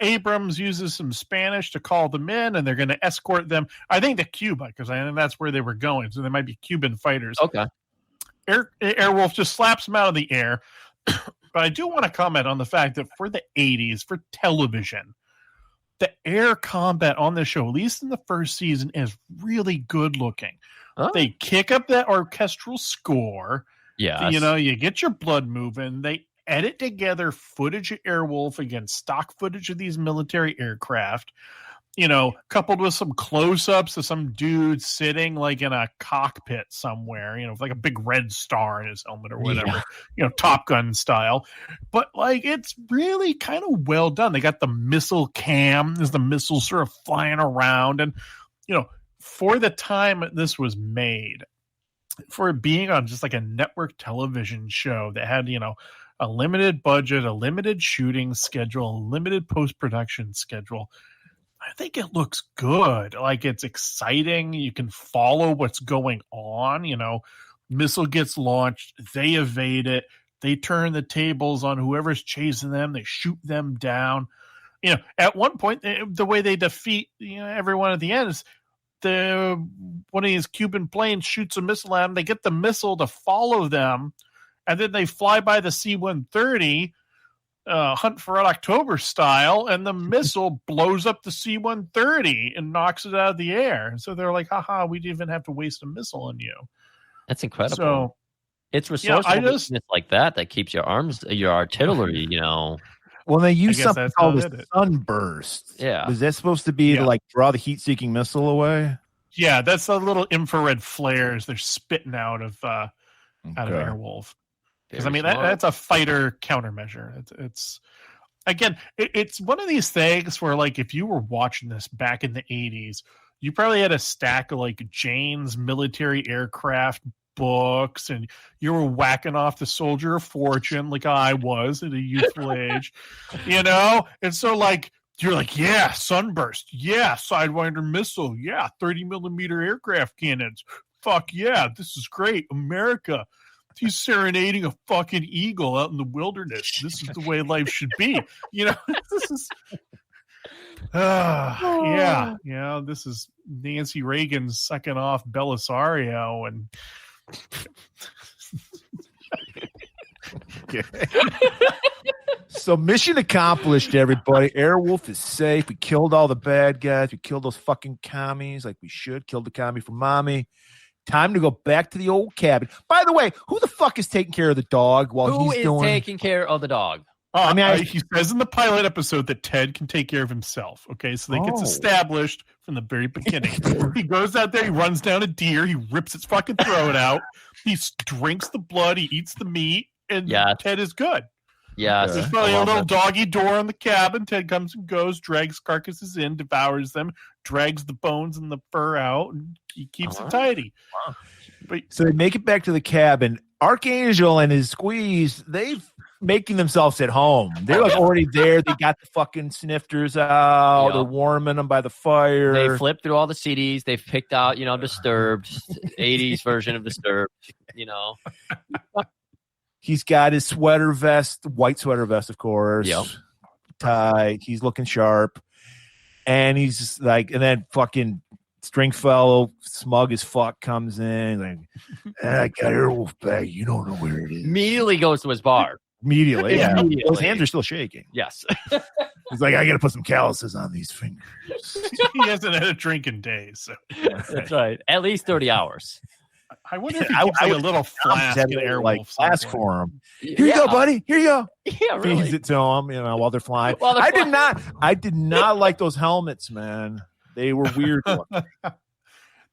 Abrams uses some Spanish to call them in, and they're going to escort them, I think, to Cuba, because I think that's where they were going. So they might be Cuban fighters. Okay. Airwolf just slaps them out of the air. But I do want to comment on the fact that for the 80s, for television, the air combat on this show, at least in the first season, is really good looking. Oh. They kick up that orchestral score. Yeah. You get your blood moving. They edit together footage of Airwolf against stock footage of these military aircraft. coupled with some close-ups of some dude sitting like in a cockpit somewhere, with like a big red star in his helmet or whatever, Top Gun style. But like, it's really kind of well done. They got the missile cam as the missiles sort of flying around. And, for the time this was made, for it being on just like a network television show that had, a limited budget, a limited shooting schedule, a limited post-production schedule, I think it looks good. Like, it's exciting. You can follow what's going on. Missile gets launched. They evade it. They turn the tables on whoever's chasing them. They shoot them down. At one point, the way they defeat everyone at the end is one of these Cuban planes shoots a missile at them. They get the missile to follow them, and then they fly by the C-130. Hunt for Red October style, and the missile blows up the C-130 and knocks it out of the air. So they're like, haha, we didn't even have to waste a missile on you. That's incredible. So it's resourcefulness like that keeps your artillery, Well, they use something called a sunburst. Yeah. Was that supposed to be to like draw the heat-seeking missile away? Yeah, that's the little infrared flares they're spitting out of Airwolf. Because that's a fighter countermeasure. It's again, it's one of these things where, like, if you were watching this back in the 80s, you probably had a stack of like Jane's military aircraft books, and you were whacking off the Soldier of Fortune like I was at a youthful age, and so like you're like, yeah, sunburst, yeah, Sidewinder missile, yeah, 30 millimeter aircraft cannons, fuck yeah, this is great, America. He's serenading a fucking eagle out in the wilderness. This is the way life should be. This is, this is Nancy Reagan sucking off Belisario and. So mission accomplished, everybody. Airwolf is safe. We killed all the bad guys. We killed those fucking commies like we should. Killed the commie for mommy. Time to go back to the old cabin. By the way, who the fuck is taking care of the dog while Who he's is doing? taking care of the dog? He says in the pilot episode that Ted can take care of himself. Okay, so that gets established from the very beginning. He goes out there, he runs down a deer, he rips its fucking throat out, he drinks the blood, he eats the meat, and Ted is good. Yeah, there's probably a little doggy door on the cabin. Ted comes and goes, drags carcasses in, devours them, drags the bones and the fur out, and he keeps it tidy. Wow. So they make it back to the cabin. Archangel and his squeeze, they've making themselves at home. They're like already there. They got the fucking snifters out. Yep. They're warming them by the fire. They flipped through all the CDs. They've picked out, Disturbed, 80s version of Disturbed, He's got his sweater vest, white sweater vest, of course. Yep. Tight. He's looking sharp. And he's just like, and then fucking Stringfellow, smug as fuck, comes in. Like, I got Airwolf bag. You don't know where it is. Immediately goes to his bar. Immediately. Yeah. Those hands are still shaking. Yes. He's like, I got to put some calluses on these fingers. He hasn't had a drink in days. So. That's right. At least 30 hours. I wonder if he keeps like a little flask in Airwolf. Like flask for him. Here you go, buddy. Here you go. Yeah, really. Feeds it to him, while they're flying. I did not like those helmets, man. They were weird.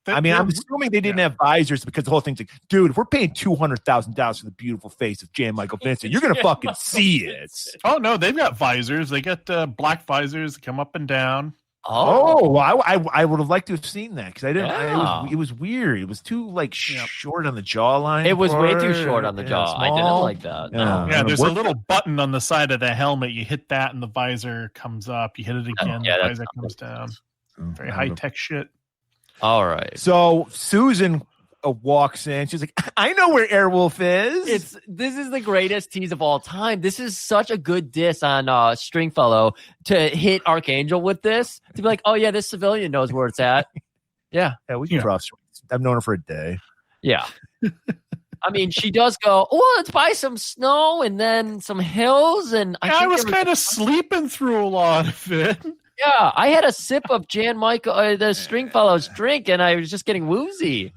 I'm assuming they didn't have visors because the whole thing's like, dude, if we're paying $200,000 for the beautiful face of Jan Michael Vincent, you're gonna fucking see it. Oh no, they've got visors. They got black visors that come up and down. Oh, well, I would have liked to have seen that because I didn't. Yeah. It was weird. It was too short on the jawline. It was way too short on the jaw. I didn't like that. No. Yeah, there's a little button on the side of the helmet. You hit that, and the visor comes up. You hit it again, the visor comes down. Very high tech shit. All right. So Susan walks in. She's like, I know where Airwolf is. This is the greatest tease of all time. This is such a good diss on Stringfellow to hit Archangel with this. To be like, oh yeah, this civilian knows where it's at. Yeah. Yeah, we can trust her. I've known her for a day. Yeah. I mean, she does go, oh, let's buy some snow and then some hills. And I was kind of sleeping through a lot of it. Yeah, I had a sip of Jan Michael, the Stringfellow's drink, and I was just getting woozy.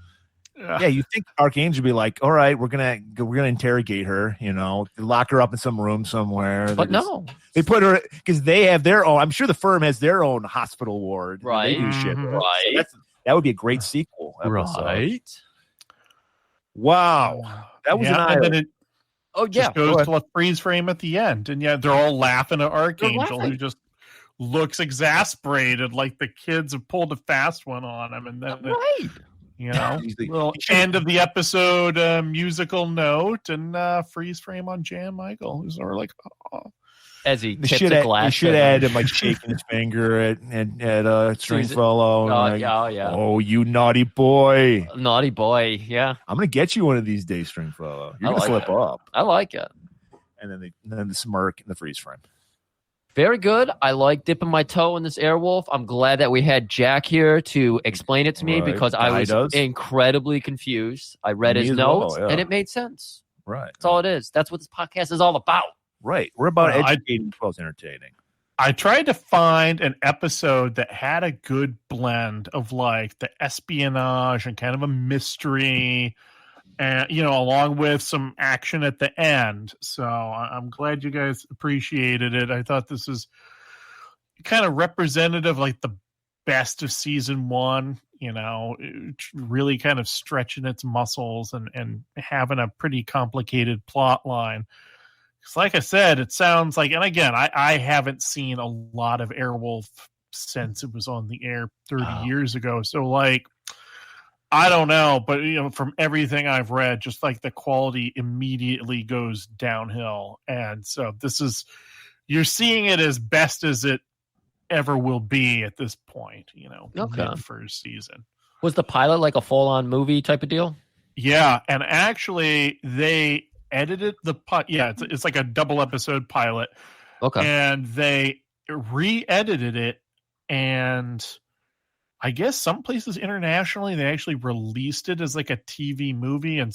Yeah, you think Archangel would be like, all right, we're gonna interrogate her, lock her up in some room somewhere. But no, they put her because they have their own. I'm sure the firm has their own hospital ward. Right. They do shit. Mhm. Right. So that would be a great sequel episode. right? Wow, that was an and then it Oh yeah, just goes to a freeze frame at the end, and they're all laughing at Archangel, laughing. who just looks exasperated, like the kids have pulled a fast one on him, and then right. He's the- little end of the episode musical note and freeze frame on Jan Michael, who's sort of like, oh. As he They tips should a have, glass. they should at have him. had him like shaking his finger at Stringfellow. Oh, Like, yeah. oh, you naughty boy! Naughty boy. Yeah, I'm gonna get you one of these days, Stringfellow. You're I gonna like slip up. I like it. And then the smirk and the freeze frame. Very good. I like dipping my toe in this Airwolf. I'm glad that we had Jack here to explain it to me Right. because I was Guide us. incredibly confused. I read Me his as well, notes yeah. and it made sense. Right. That's all it is. That's what this podcast is all about. Right. We're about Well, educating as well as entertaining. I tried to find an episode that had a good blend of like the espionage and kind of a mystery, and along with some action at the end. So I'm glad you guys appreciated it. I thought this is kind of representative, like the best of season one. Really kind of stretching its muscles and having a pretty complicated plot line. Because like I said, it sounds like, and again, I haven't seen a lot of Airwolf since it was on the air 30 years ago. So like, I don't know, but from everything I've read, just like the quality immediately goes downhill. And so you're seeing it as best as it ever will be at this point, Okay. first season. Was the pilot like a full-on movie type of deal? Yeah, and actually they edited it's like a double episode pilot, Okay. and they re-edited it, and I guess some places internationally they actually released it as like a TV movie, and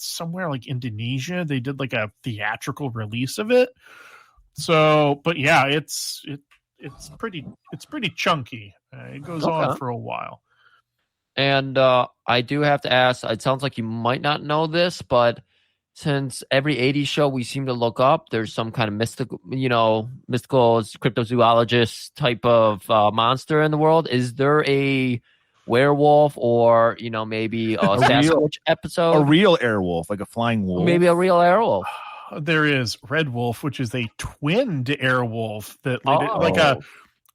somewhere like Indonesia they did like a theatrical release of it. So, but yeah, it's pretty chunky. It goes on Okay. for a while. And I do have to ask, it sounds like you might not know this, but since every 80s show we seem to look up, there's some kind of mystical cryptozoologist type of monster in the world. Is there a werewolf or, maybe a Sasquatch episode? A real Airwolf, like a flying wolf. Maybe a real Airwolf. There is Red Wolf, which is a twinned Airwolf that Oh.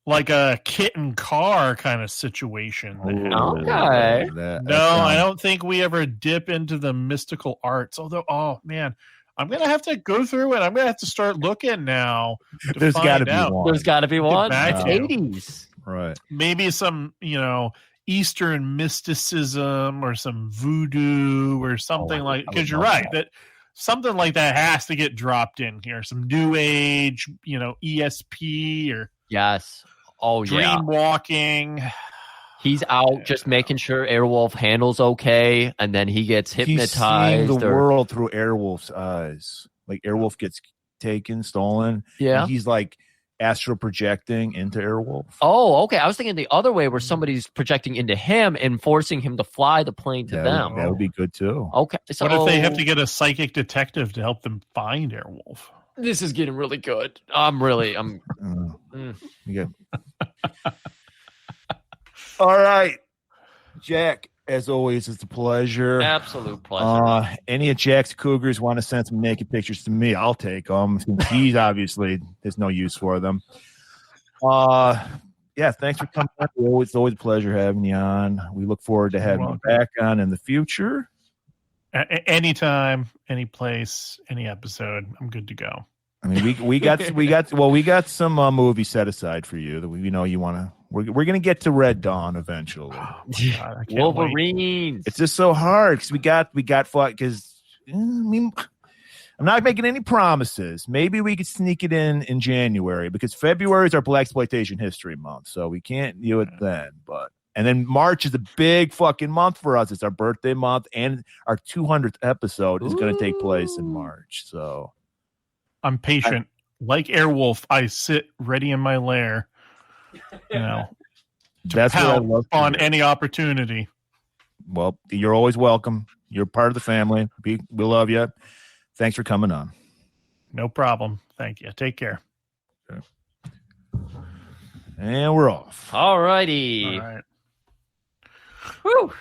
like a kit and car kind of situation. Okay. I don't think we ever dip into the mystical arts. Although, oh man, I'm gonna have to go through it. I'm gonna have to start looking now. There's got to be out. one. There's got to be one. back It's to you. 80s. Right. Maybe some, Eastern mysticism or some voodoo or something like. Because you're right that something like that has to get dropped in here. Some New Age, ESP or Yes. Oh, yeah. dream walking. He's out just making sure Airwolf handles okay, and then he gets He's seeing hypnotized. the world through Airwolf's eyes. Like Airwolf gets taken, stolen. Yeah. And he's like astral projecting into Airwolf. Oh, okay. I was thinking the other way where somebody's projecting into him and forcing him to fly the plane to them. That would be good too. Okay. So What if they have to get a psychic detective to help them find Airwolf? This is getting really good. I'm You got- All right, Jack. As always, it's a pleasure. absolute pleasure. Any of Jack's cougars want to send some naked pictures to me, I'll take them. Since he's obviously there's no use for them. Yeah, thanks for coming on. It's always a pleasure having you on. We look forward to having you back on in the future. Anytime, any place, any episode, I'm good to go. I mean, we got some movie set aside for you that we know you want to. We're gonna get to Red Dawn eventually. God, I can't wait. Wolverines. It's just so hard because we got fought because I'm not making any promises. Maybe we could sneak it in January because February is our Blaxploitation History Month, so we can't do it then. And then March is a big fucking month for us. It's our birthday month, and our 200th episode is going to take place in March. So I'm patient. Like Airwolf, I sit ready in my lair, to that's what I pounce love to on hear. any opportunity. Well, you're always welcome. You're part of the family. We love you. Thanks for coming on. No problem. Thank you. Take care. Okay. And we're off. All righty. All right. Whew.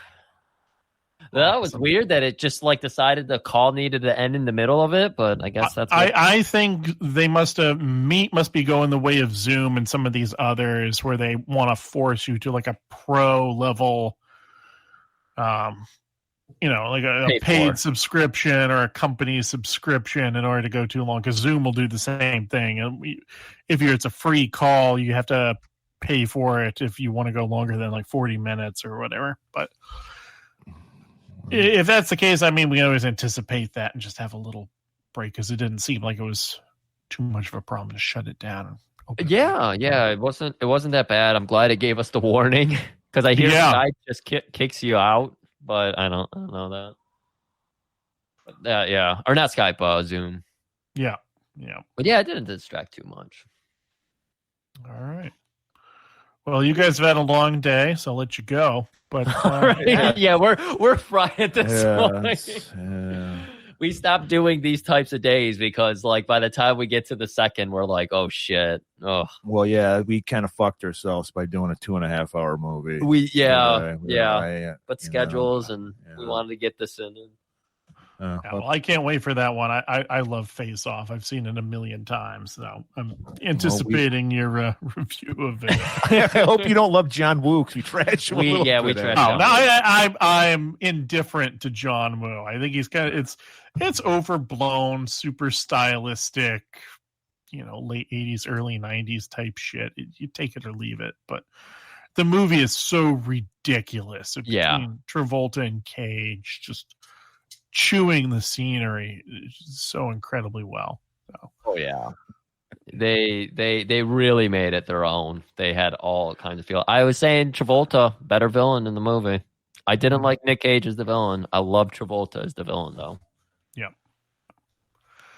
That was weird that it just like decided the call needed to end in the middle of it, but I guess that's I think they must be going the way of Zoom and some of these others where they want to force you to like a pro level, like a paid subscription or a company subscription in order to go too long, because Zoom will do the same thing. And if it's a free call, you have to pay for it if you want to go longer than like 40 minutes or whatever. But if that's the case, I mean, we always anticipate that and just have a little break, because it didn't seem like it was too much of a problem to shut it down. Yeah, it wasn't that bad. I'm glad it gave us the warning, because I hear Skype just kicks you out, but I don't know that. But, or not Skype, Zoom. Yeah. But yeah, it didn't distract too much. All right. Well, you guys have had a long day, so I'll let you go. But we're fried at this point. Yeah. We stopped doing these types of days because, like, by the time we get to the second, we're like, oh shit. Oh. Well, yeah, we kind of fucked ourselves by doing a 2.5 hour movie. But schedules and we wanted to get this in. Well, I can't wait for that one. I love Face Off. I've seen it a million times. So I'm anticipating your review of it. I hope you don't love John Woo, because we trash him. We trash him. I'm indifferent to John Woo. I think he's kind of it's overblown, super stylistic, late 80s, early 90s type shit. You take it or leave it, but the movie is so ridiculous. Between Travolta and Cage, just chewing the scenery so incredibly well. So. Oh yeah, they really made it their own. They had all kinds of feel. I was saying Travolta, better villain in the movie. I didn't like Nick Cage as the villain. I love Travolta as the villain, though. Yeah,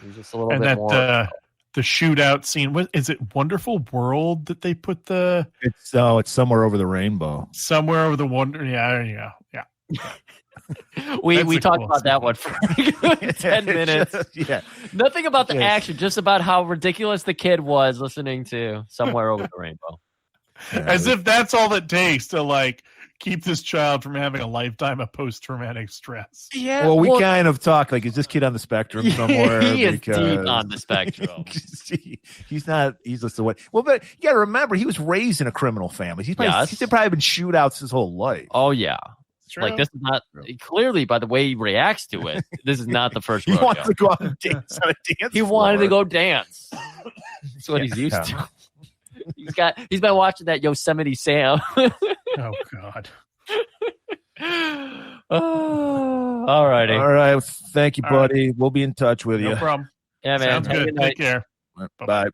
he's just a little bit more. The shootout scene. Is it Wonderful World that they put the? It's Somewhere Over the Rainbow. Somewhere Over the Wonder. Yeah. We talked about that one for 10 minutes. Yeah. Nothing about the action, just about how ridiculous the kid was listening to Somewhere Over the Rainbow. As if that's all it takes to like keep this child from having a lifetime of post-traumatic stress. Yeah. Well, we kind of talk like, is this kid on the spectrum somewhere? He is deep on the spectrum. He's not. He's just the way. Well, but you got to remember, he was raised in a criminal family. He's probably been shootouts his whole life. Oh yeah. True. Like, this is not clearly by the way he reacts to it. This is not the first. He wants to go out and dance on a dance. He wanted to go dance. That's what he's used to. He's been watching that Yosemite Sam. Oh God. All righty. All right. Thank you, buddy. We'll be in touch with you. No problem. Yeah, man. Sounds good. Take care. Bye.